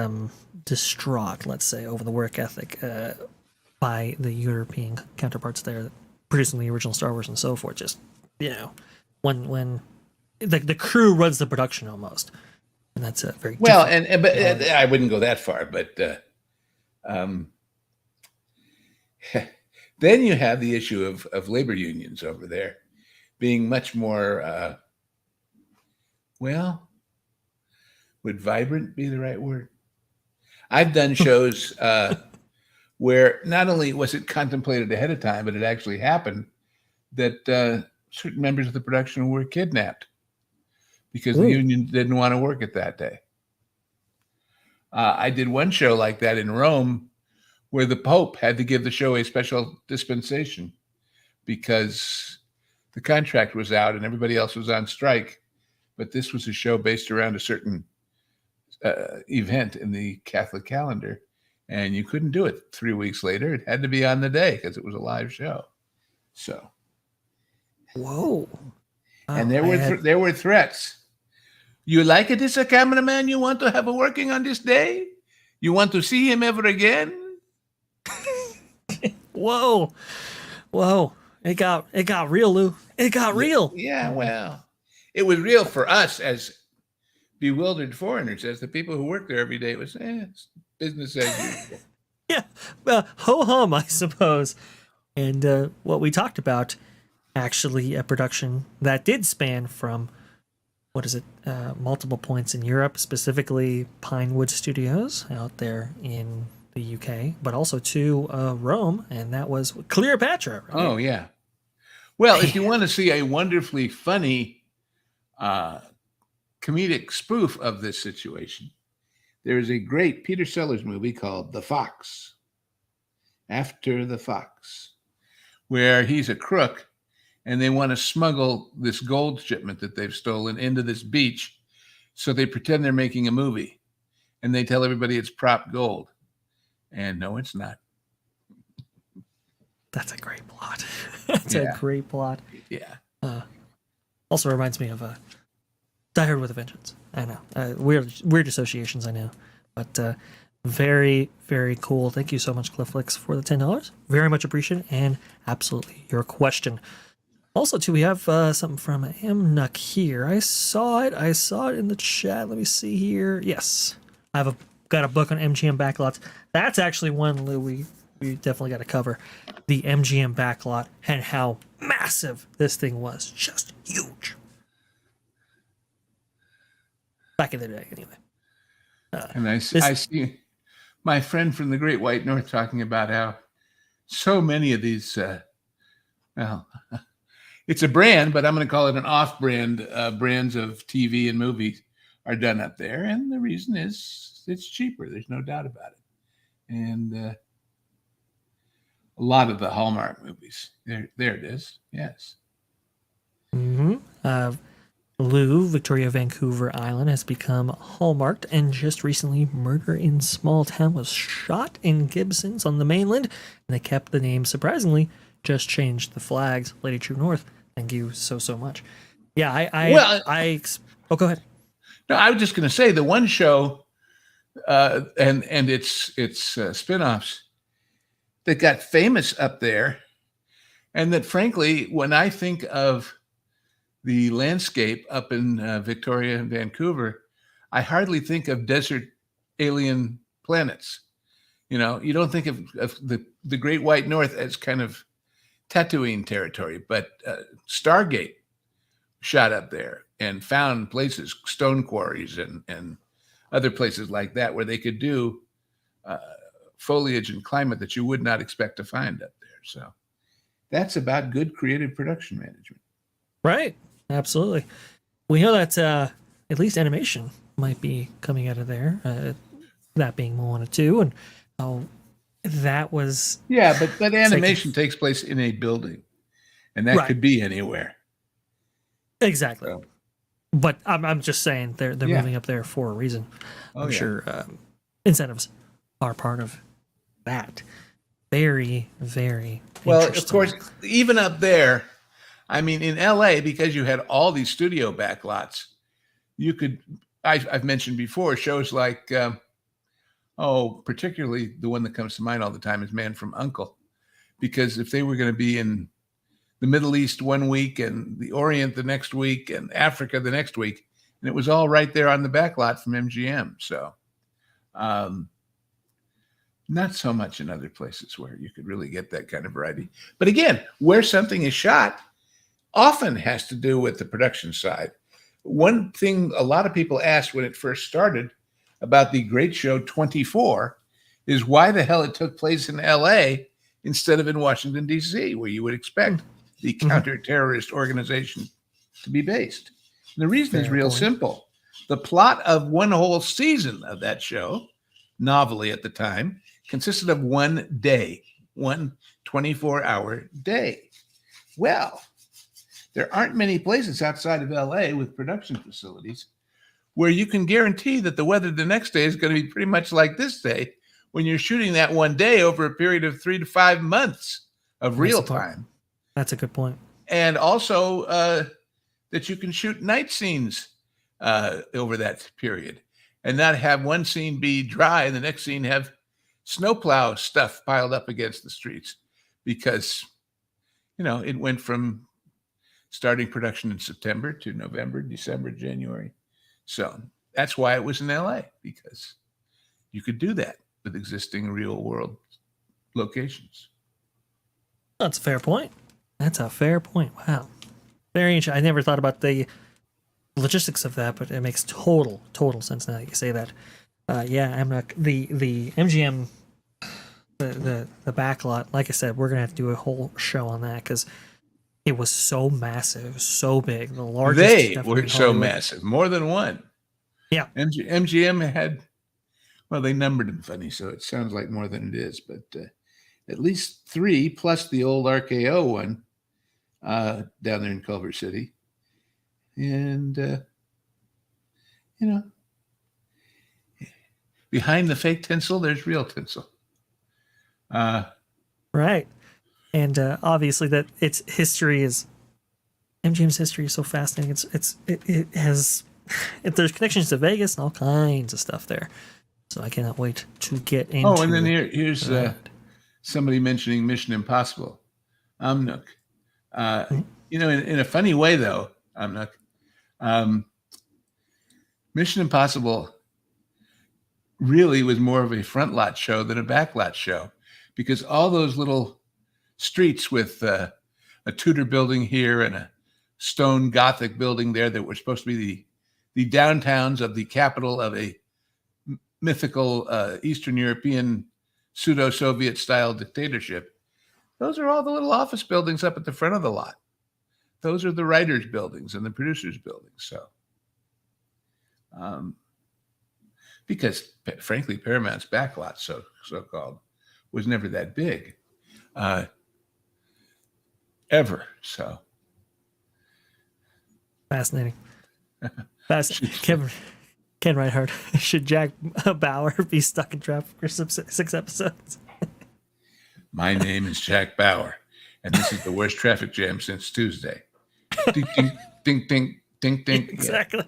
distraught, let's say, over the work ethic by the European counterparts there producing the original Star Wars and so forth. Just, when the crew runs the production almost. And that's a very well, but I wouldn't go that far, but then you have the issue of labor unions over there being much more, would vibrant be the right word? I've done shows where not only was it contemplated ahead of time, but it actually happened that certain members of the production were kidnapped because the union didn't want to work it that day. I did one show like that in Rome where the Pope had to give the show a special dispensation because the contract was out and everybody else was on strike. But this was a show based around a certain event in the Catholic calendar. And you couldn't do it 3 weeks later. It had to be on the day because it was a live show. So. Whoa. And there were threats. You like it as a cameraman? You want to have a working on this day? You want to see him ever again? Whoa. It got real, Lou. It got real. Yeah, well, it was real for us as bewildered foreigners, as the people who work there every day. It was it's business as usual. Yeah. Ho hum, I suppose. And what we talked about, actually, a production that did span from, multiple points in Europe, specifically Pinewood Studios out there in the UK, but also to Rome, and that was Cleopatra. Right? Oh, yeah. Well, if you want to see a wonderfully funny comedic spoof of this situation, there is a great Peter Sellers movie called The Fox, After the Fox, where he's a crook and they want to smuggle this gold shipment that they've stolen into this beach. So they pretend they're making a movie and they tell everybody it's prop gold. And no, it's not. That's a great plot. That's a great plot. Yeah. Also reminds me of Die Hard with a Vengeance. I know. Weird associations, I know. But very, very cool. Thank you so much, Clifflix, for the $10. Very much appreciated, and absolutely your question. Also, too, we have something from Amnuck here. I saw it in the chat. Let me see here. Yes. I've got a book on MGM backlots. That's actually one, Lou, we definitely got to cover. The MGM backlot and how massive this thing was. Just huge. Back in the day, anyway. And I see my friend from the Great White North talking about how so many of these, it's a brand, but I'm going to call it an off-brand, brands of TV and movies are done up there. And the reason is it's cheaper. There's no doubt about it. And a lot of the Hallmark movies, there it is. Yes. Mm-hmm. Lou, Victoria, Vancouver Island has become hallmarked, and just recently Murder in Small Town was shot in Gibsons on the mainland, and they kept the name, surprisingly, just changed the flags. Lady True North, thank you so much. Yeah, go ahead. No, I was just going to say the one show and its spinoffs that got famous up there, and that frankly, when I think of the landscape up in Victoria and Vancouver, I hardly think of desert alien planets. You know, you don't think of the Great White North as kind of Tatooine territory, but Stargate shot up there and found places, stone quarries and other places like that, where they could do foliage and climate that you would not expect to find up there. So that's about good creative production management. Right. Absolutely. We know that at least animation might be coming out of there, that being Moana 2, and that was... Yeah, but animation takes place in a building, and that could be anywhere. Exactly. So. But I'm just saying they're moving up there for a reason. I'm sure incentives are part of that. Very, very well, of course, even up there, I mean, in LA, because you had all these studio backlots, you could, I've mentioned before, shows like, particularly the one that comes to mind all the time is Man from U.N.C.L.E. Because if they were going to be in the Middle East one week and the Orient the next week and Africa the next week, and it was all right there on the backlot from MGM. So not so much in other places where you could really get that kind of variety. But again, where something is shot often has to do with the production side. One thing a lot of people asked when it first started about the great show 24 is why the hell it took place in LA instead of in Washington, D.C., where you would expect the counter-terrorist organization to be based. And the reason is real simple. The plot of one whole season of that show, novelty at the time, consisted of one day, one 24-hour day. Well, there aren't many places outside of LA with production facilities where you can guarantee that the weather the next day is going to be pretty much like this day when you're shooting that one day over a period of 3 to 5 months of real time. That's a good point. And also that you can shoot night scenes over that period. and not have one scene be dry and the next scene have snowplow stuff piled up against the streets, because it went from starting production in September to November, December, January. So that's why it was in LA, because you could do that with existing real world locations. That's a fair point. That's a fair point. Wow. Very interesting. I never thought about the logistics of that, but it makes total sense now that you say that. Yeah, I'm not the MGM, the backlot. Like I said, we're gonna have to do a whole show on that because it was so massive, so big. The largest. They definitely were in so Hollywood. massive, more than one. Yeah. MGM had, well, they numbered them funny, so it sounds like more than it is, but at least 3 plus the old RKO one down there in Culver City. And, behind the fake tinsel, there's real tinsel. Right. And obviously that its history is, MGM's history is so fascinating. It has, there's connections to Vegas and all kinds of stuff there. So I cannot wait to get into. Oh, and then here's somebody mentioning Mission Impossible. Amnuk. In a funny way, though, Amnuk. Mission Impossible really was more of a front lot show than a back lot show, because all those little streets with a Tudor building here and a stone Gothic building there that were supposed to be the downtowns of the capital of a mythical Eastern European pseudo-Soviet style dictatorship. Those are all the little office buildings up at the front of the lot. Those are the writers' buildings and the producers' buildings. So, because frankly, Paramount's backlot, so-called, was never that big, ever. So fascinating. Ken Reinhardt, should Jack Bauer be stuck in traffic for 6 episodes? My name is Jack Bauer, and this is the worst traffic jam since Tuesday. Ding, ding, ding, ding, ding, ding. Exactly.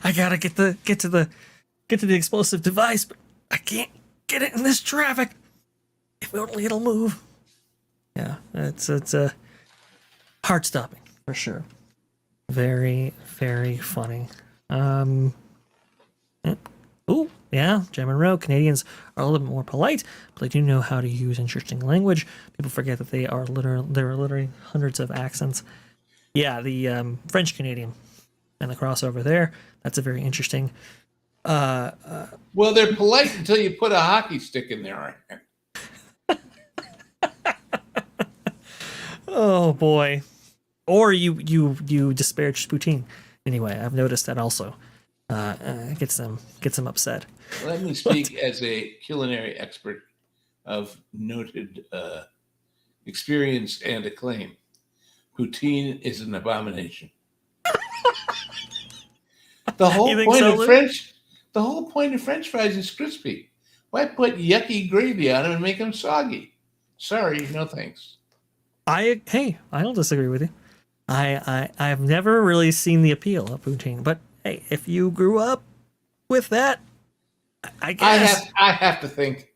I gotta get to the explosive device, but I can't get it in this traffic. If only it'll move. Yeah, it's heart stopping for sure. Very, very funny. Oh, yeah, Jim Monroe. Canadians are a little bit more polite, but they do know how to use interesting language. People forget that there are literally hundreds of accents. Yeah, the French Canadian and the crossover there. That's a very interesting. Well, they're polite until you put a hockey stick in there. Oh boy. Or you disparage poutine. Anyway, I've noticed that also. Gets them upset. Let me speak as a culinary expert of noted experience and acclaim. Poutine is an abomination. The whole point of French fries is crispy. Why put yucky gravy on them and make them soggy? Sorry, no thanks. I don't disagree with you. I've never really seen the appeal of poutine, but hey, if you grew up with that, I guess I have to think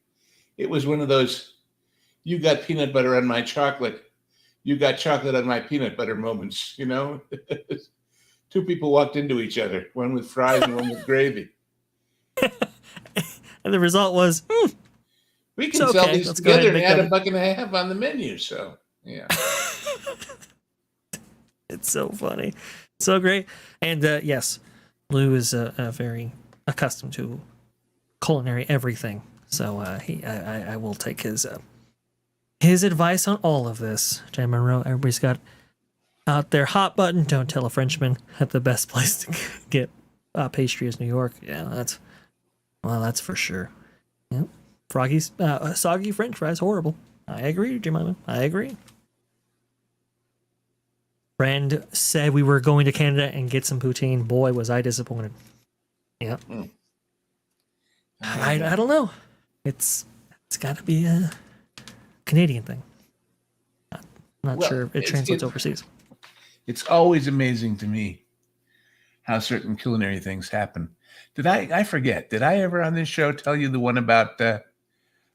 it was one of those, you got peanut butter on my chocolate, you got chocolate on my peanut butter moments, Two people walked into each other, one with fries and one with gravy. And the result was, we can sell these together and add $1.50 on the menu. So, yeah. It's so funny. So great. And yes, Lou is very accustomed to culinary everything. So I will take his advice on all of this. Jay Monroe, everybody's got out there hot button. Don't tell a Frenchman at the best place to get pastry is New York. Yeah, that's for sure. Yep. Froggy's soggy French fries, horrible. I agree, Jemima. I agree. Friend said we were going to Canada and get some poutine. Boy, was I disappointed. Yeah. I don't know. It's got to be a Canadian thing. Not sure if it translates overseas. It's always amazing to me how certain culinary things happen. I forget? Did I ever on this show tell you the one about the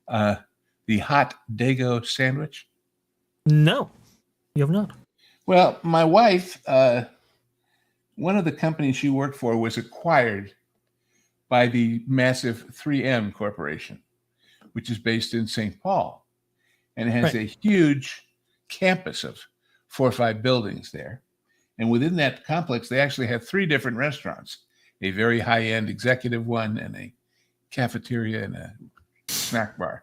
hot Dago sandwich? No, you have not. Well, my wife, one of the companies she worked for was acquired by the massive 3M Corporation, which is based in St. Paul, and it has Right. a huge campus of 4 or 5 buildings there. And within that complex, they actually have 3 different restaurants, a very high-end executive one and a cafeteria and a snack bar.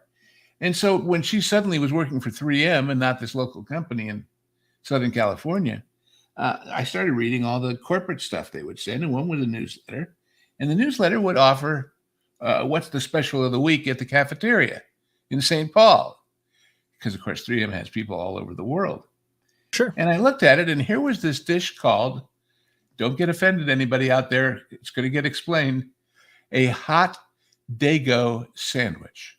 And so when she suddenly was working for 3M and not this local company in Southern California, I started reading all the corporate stuff they would send, and one was a newsletter. And the newsletter would offer what's the special of the week at the cafeteria in St. Paul, because, of course, 3M has people all over the world. Sure. And I looked at it, and here was this dish called, don't get offended, anybody out there, it's going to get explained, a hot Dago sandwich.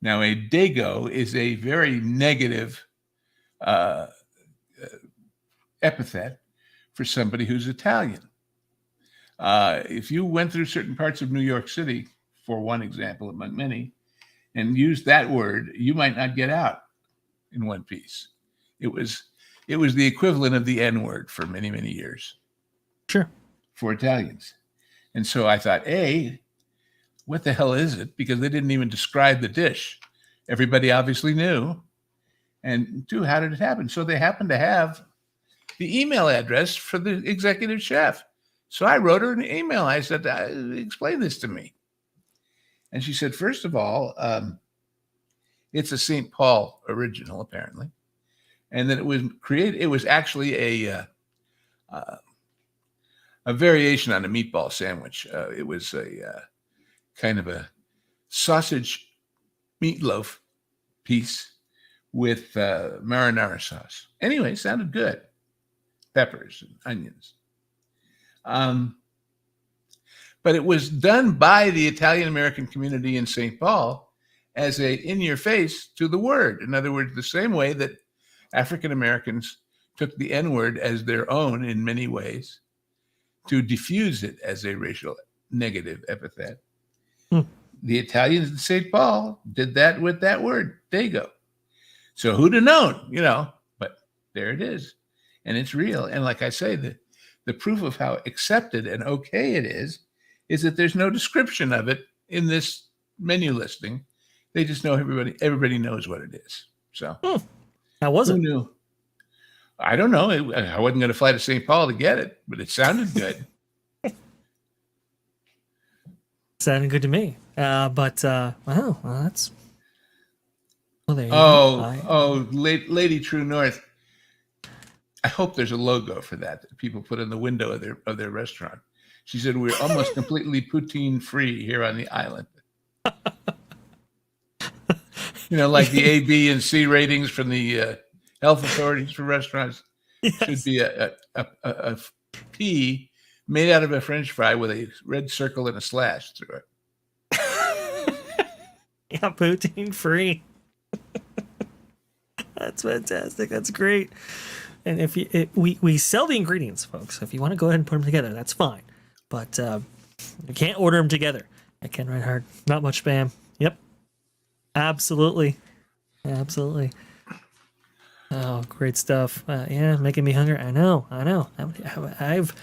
Now, a Dago is a very negative epithet for somebody who's Italian. If you went through certain parts of New York City, for one example among many, and used that word, you might not get out in one piece. It was the equivalent of the N-word for many, many years. Sure. For Italians. And so I thought, A, what the hell is it? Because they didn't even describe the dish. Everybody obviously knew. And 2, how did it happen? So they happened to have the email address for the executive chef. So I wrote her an email. I said, explain this to me. And she said, first of all, it's a St. Paul original, apparently. And that it was actually a variation on a meatball sandwich. It was a kind of a sausage meatloaf piece with marinara sauce. Anyway, it sounded good. Peppers and onions. But it was done by the Italian American community in St. Paul as a in-your-face to the word. In other words, the same way that African Americans took the N-word as their own in many ways to diffuse it as a racial negative epithet. The Italians in St. Paul did that with that word, Dago. So who'd have known, but there it is. And it's real. And like I say, the proof of how accepted and okay it is that there's no description of it in this menu listing. They just know everybody knows what it is. So How was who it? knew? I don't know. I wasn't going to fly to St. Paul to get it, but it sounded good. Sounded good to me. Wow, well, that's. Well, there you Oh, Lady True North. I hope there's a logo for that people put in the window of their restaurant. She said, we're almost completely poutine free here on the island. Like the A, B, and C ratings from the health authorities for restaurants. Yes. Should be a P made out of a French fry with a red circle and a slash through it. Yeah, poutine free. That's fantastic. That's great. And if we sell the ingredients, folks. If you want to go ahead and put them together, that's fine. But you can't order them together. I can write hard. Not much spam. Yep. Absolutely. Oh, great stuff. Yeah, making me hungry. I know. I've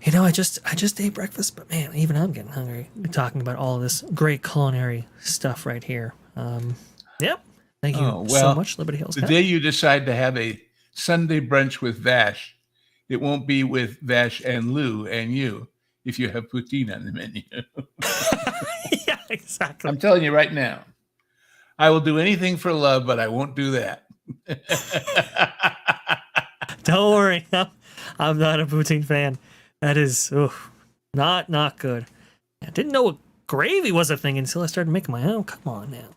I just ate breakfast, but man, even I'm getting hungry talking about all of this great culinary stuff right here. Yep. Thank you so much, Liberty Hills. The day you decide to have a Sunday brunch with Vash, it won't be with Vash and Lou and you if you have poutine on the menu. Yeah, exactly. I'm telling you right now, I will do anything for love, but I won't do that. Don't worry. I'm not a poutine fan. That is not good. I didn't know what gravy was a thing until I started making my own. Come on now.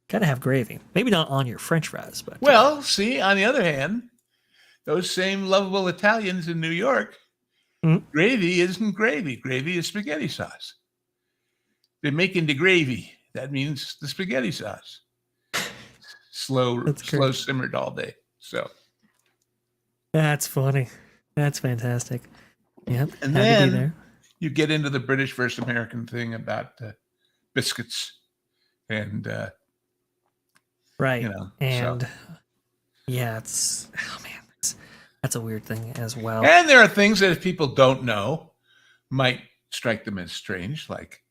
Gotta have gravy. Maybe not on your French fries, but well, see, on the other hand, those same lovable Italians in New York, gravy isn't gravy. Gravy is spaghetti sauce. They're making the gravy. That means the spaghetti sauce. Slow simmered all day. So that's funny. That's fantastic. Yep, And had to be then there. you get into the British versus American thing about biscuits and, Right. so. And yeah, it's oh man, that's a weird thing as well. And there are things that if people don't know might strike them as strange, like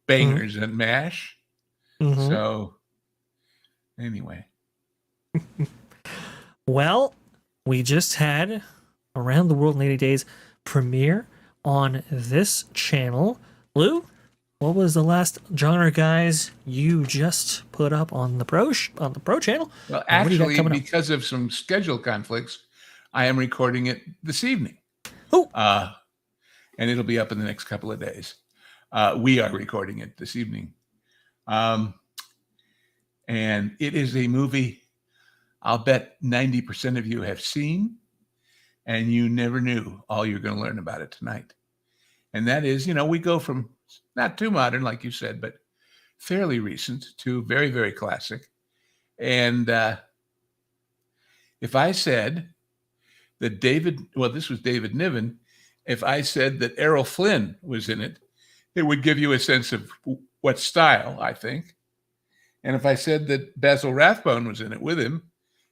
Hmm. bangers and mash. Hmm. So anyway, Well, we just had Around the World in 80 Days premiere on this channel. Lou, what was the last genre guys you just put up on the pro channel? well, And what do you got actually, coming up? because of some schedule conflicts, I am recording it this evening, Oh, uh, and it'll be up in the next couple of days. We are recording it this evening, um, and it is a movie I'll bet 90% of you have seen, and you never knew all you're going to learn about it tonight. And that is, we go from not too modern, like you said, but fairly recent to very, very classic. And if I said that this was David Niven, if I said that Errol Flynn was in it, it would give you a sense of what style, I think. And if I said that Basil Rathbone was in it with him,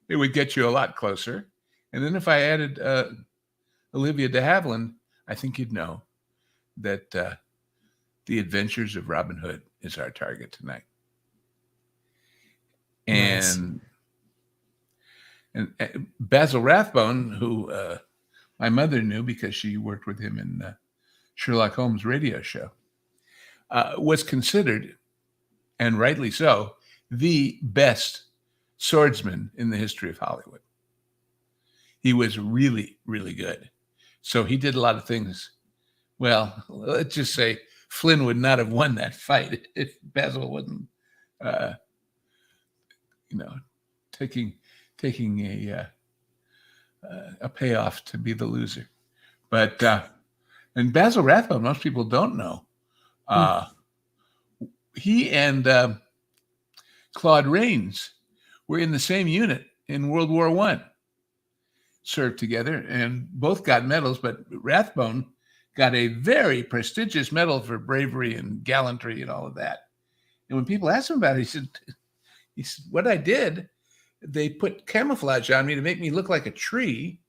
it would get you a lot closer. And then if I added Olivia de Havilland, I think you'd know that The Adventures of Robin Hood is our target tonight. nice. And Basil Rathbone, who my mother knew because she worked with him in Sherlock Holmes radio show, was considered, and rightly so, the best swordsman in the history of Hollywood. He was really, really good. So he did a lot of things. Well, let's just say Flynn would not have won that fight if Basil wasn't, taking a payoff to be the loser. But and Basil Rathbone, most people don't know. He and Claude Rains were in the same unit in World War I, served together, and both got medals, but Rathbone got a very prestigious medal for bravery and gallantry and all of that. And when people asked him about it, he said, what I did, they put camouflage on me to make me look like a tree,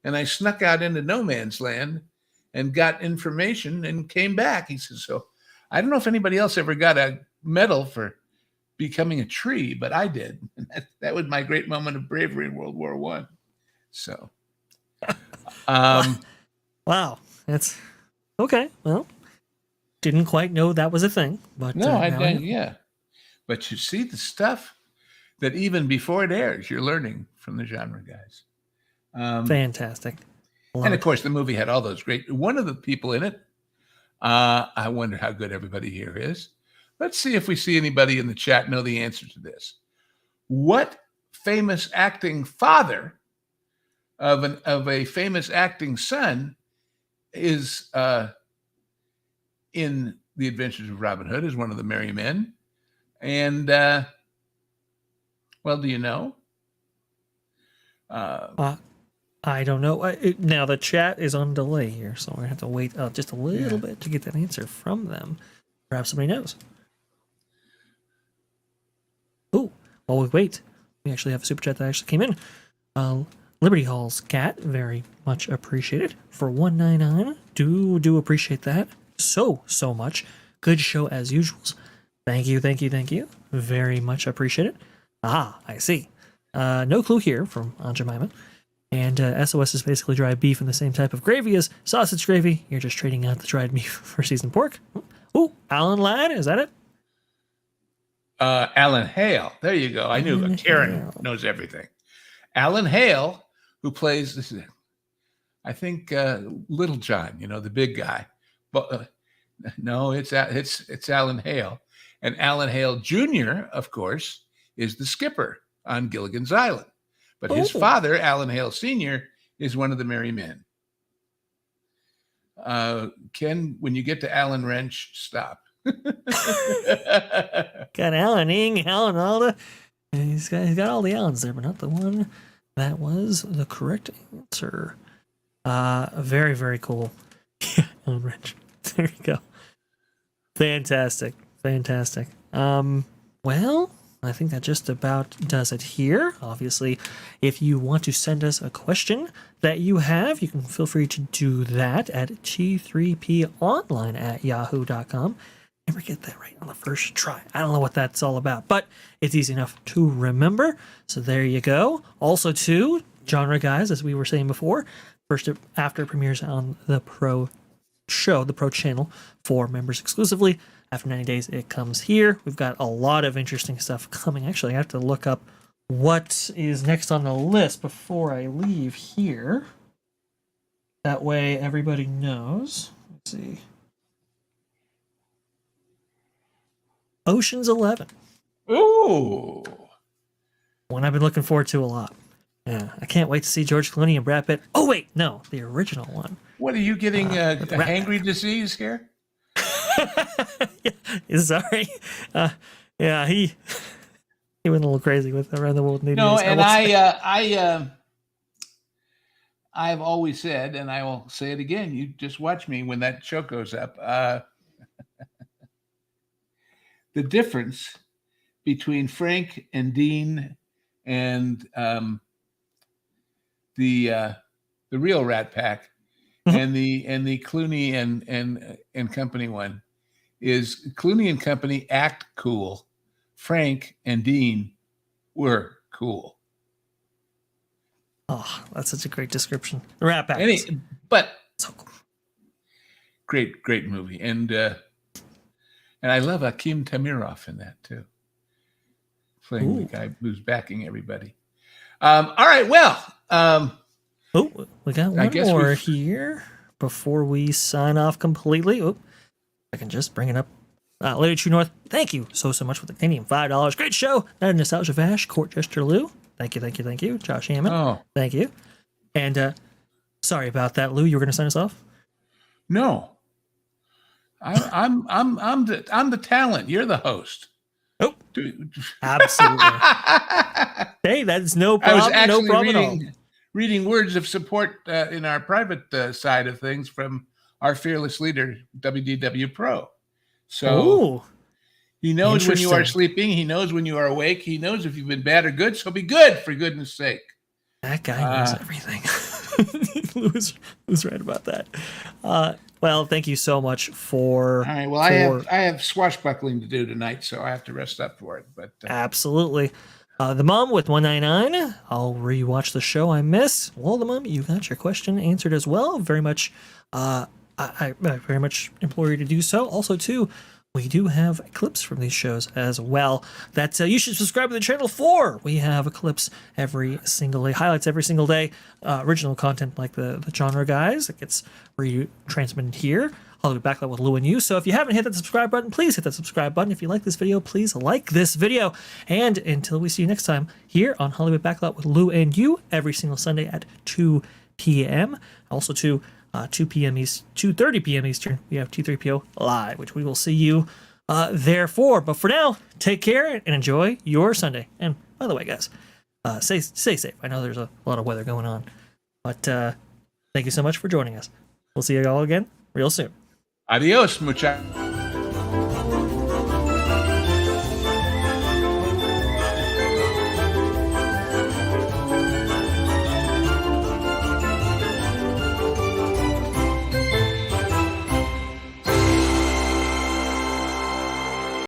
and I snuck out into no man's land and got information and came back. He says, so I don't know if anybody else ever got a medal for becoming a tree, but I did. And that was my great moment of bravery in World War I. So, Wow, that's okay. Well, didn't quite know that was a thing, but no, now I know. yeah. But you see the stuff that even before it airs, you're learning from the genre guys. Fantastic. And of course, the movie had all those great. One of the people in it, I wonder how good everybody here is. Let's see if we see anybody in the chat know the answer to this. What famous acting father of a famous acting son is in The Adventures of Robin Hood as one of the merry men? And well, do you know? I don't know. Now the chat is on delay here, so we're gonna have to wait just a little bit to get that answer from them. Perhaps somebody knows. Oh, while we wait, we actually have a super chat that actually came in. Liberty Hall's cat, very much appreciated for 199. Do appreciate that so much. Good show as usual. Thank you. Very much appreciate it. Ah, I see. No clue here from Aunt Jemima. And SOS is basically dried beef in the same type of gravy as sausage gravy. You're just trading out the dried beef for seasoned pork. Oh, Alan Ladd, is that it? Alan Hale. There you go. I knew Karen Hale knows everything. Alan Hale, who plays this, I think Little John. The big guy. But no, it's Alan Hale, and Alan Hale Jr., of course, is the skipper on Gilligan's Island. But his father, Alan Hale Sr., is one of the merry men. Ken, when you get to Alan Wrench, stop. Got Alan Ing, Alan Alda. He's got all the Allens there, but not the one that was the correct answer. Very, very cool. Ellen Rich. There you go. Fantastic. Fantastic. Well, I think that just about does it here. Obviously, if you want to send us a question that you have, you can feel free to do that at t3ponline@yahoo.com. Never get that right on the first try. I don't know what that's all about, but it's easy enough to remember. So there you go. Also, too, Genre Guys, as we were saying before, first after it premieres on the Pro show, the Pro channel for members exclusively. After 90 days, it comes here. We've got a lot of interesting stuff coming. Actually, I have to look up what is next on the list before I leave here. That way, everybody knows. Let's see. Ocean's 11. Ooh. One I've been looking forward to a lot. Yeah, I can't wait to see George Clooney and Brad Pitt. Oh, wait, no, the original one. What, are you getting a hangry disease here? Yeah, sorry. Yeah, he went a little crazy with Around the World in 80 No, Days. and I've always said, and I will say it again, you just watch me when that show goes up. The difference between Frank and Dean and the real Rat Pack and the Clooney and company one is Clooney and company act cool. Frank and Dean were cool. Oh, that's such a great description. The Rat Pack. But So cool. great movie. And I love Akim Tamirov in that too. Playing the guy who's backing everybody. All right, well. We got one more here before we sign off completely. I can just bring it up. Lady True North, thank you so much for the Canadian $5. Great show. Not a nostalgia Vash, Court Jester Lou. Thank you. Josh Hammond. Thank you. And sorry about that, Lou. You were going to sign us off? No. I'm the talent. You're the host. Oh, absolutely. Hey, that's no problem. I was actually no problem at all. Reading words of support in our private side of things from our fearless leader, WDW Pro. So he knows when you are sleeping. He knows when you are awake. He knows if you've been bad or good. So be good, for goodness sake. That guy knows everything. Lou's right about that. Well, thank you so much for. All right. Well, I have swashbuckling to do tonight, so I have to rest up for it. But absolutely. The Mom with 199. I'll rewatch the show I missed. Well, the Mom, you got your question answered as well. Very much. I very much implore you to do so. Also, too, we do have clips from these shows as well that you should subscribe to the channel for. We have clips every single day, highlights every single day, original content like the Genre Guys that gets retransmitted here. Hollywood Backlot with Lou and you. So if you haven't hit that subscribe button, please hit that subscribe button. If you like this video, please like this video. And until we see you next time here on Hollywood Backlot with Lou and you every single Sunday at 2 p.m. Also to 2 p.m. East, 2:30 p.m. Eastern, we have T3PO Live, which we will see you there for. But for now, take care and enjoy your Sunday. And by the way, guys, stay safe. I know there's a lot of weather going on. But thank you so much for joining us. We'll see you all again real soon. Adios, muchachos.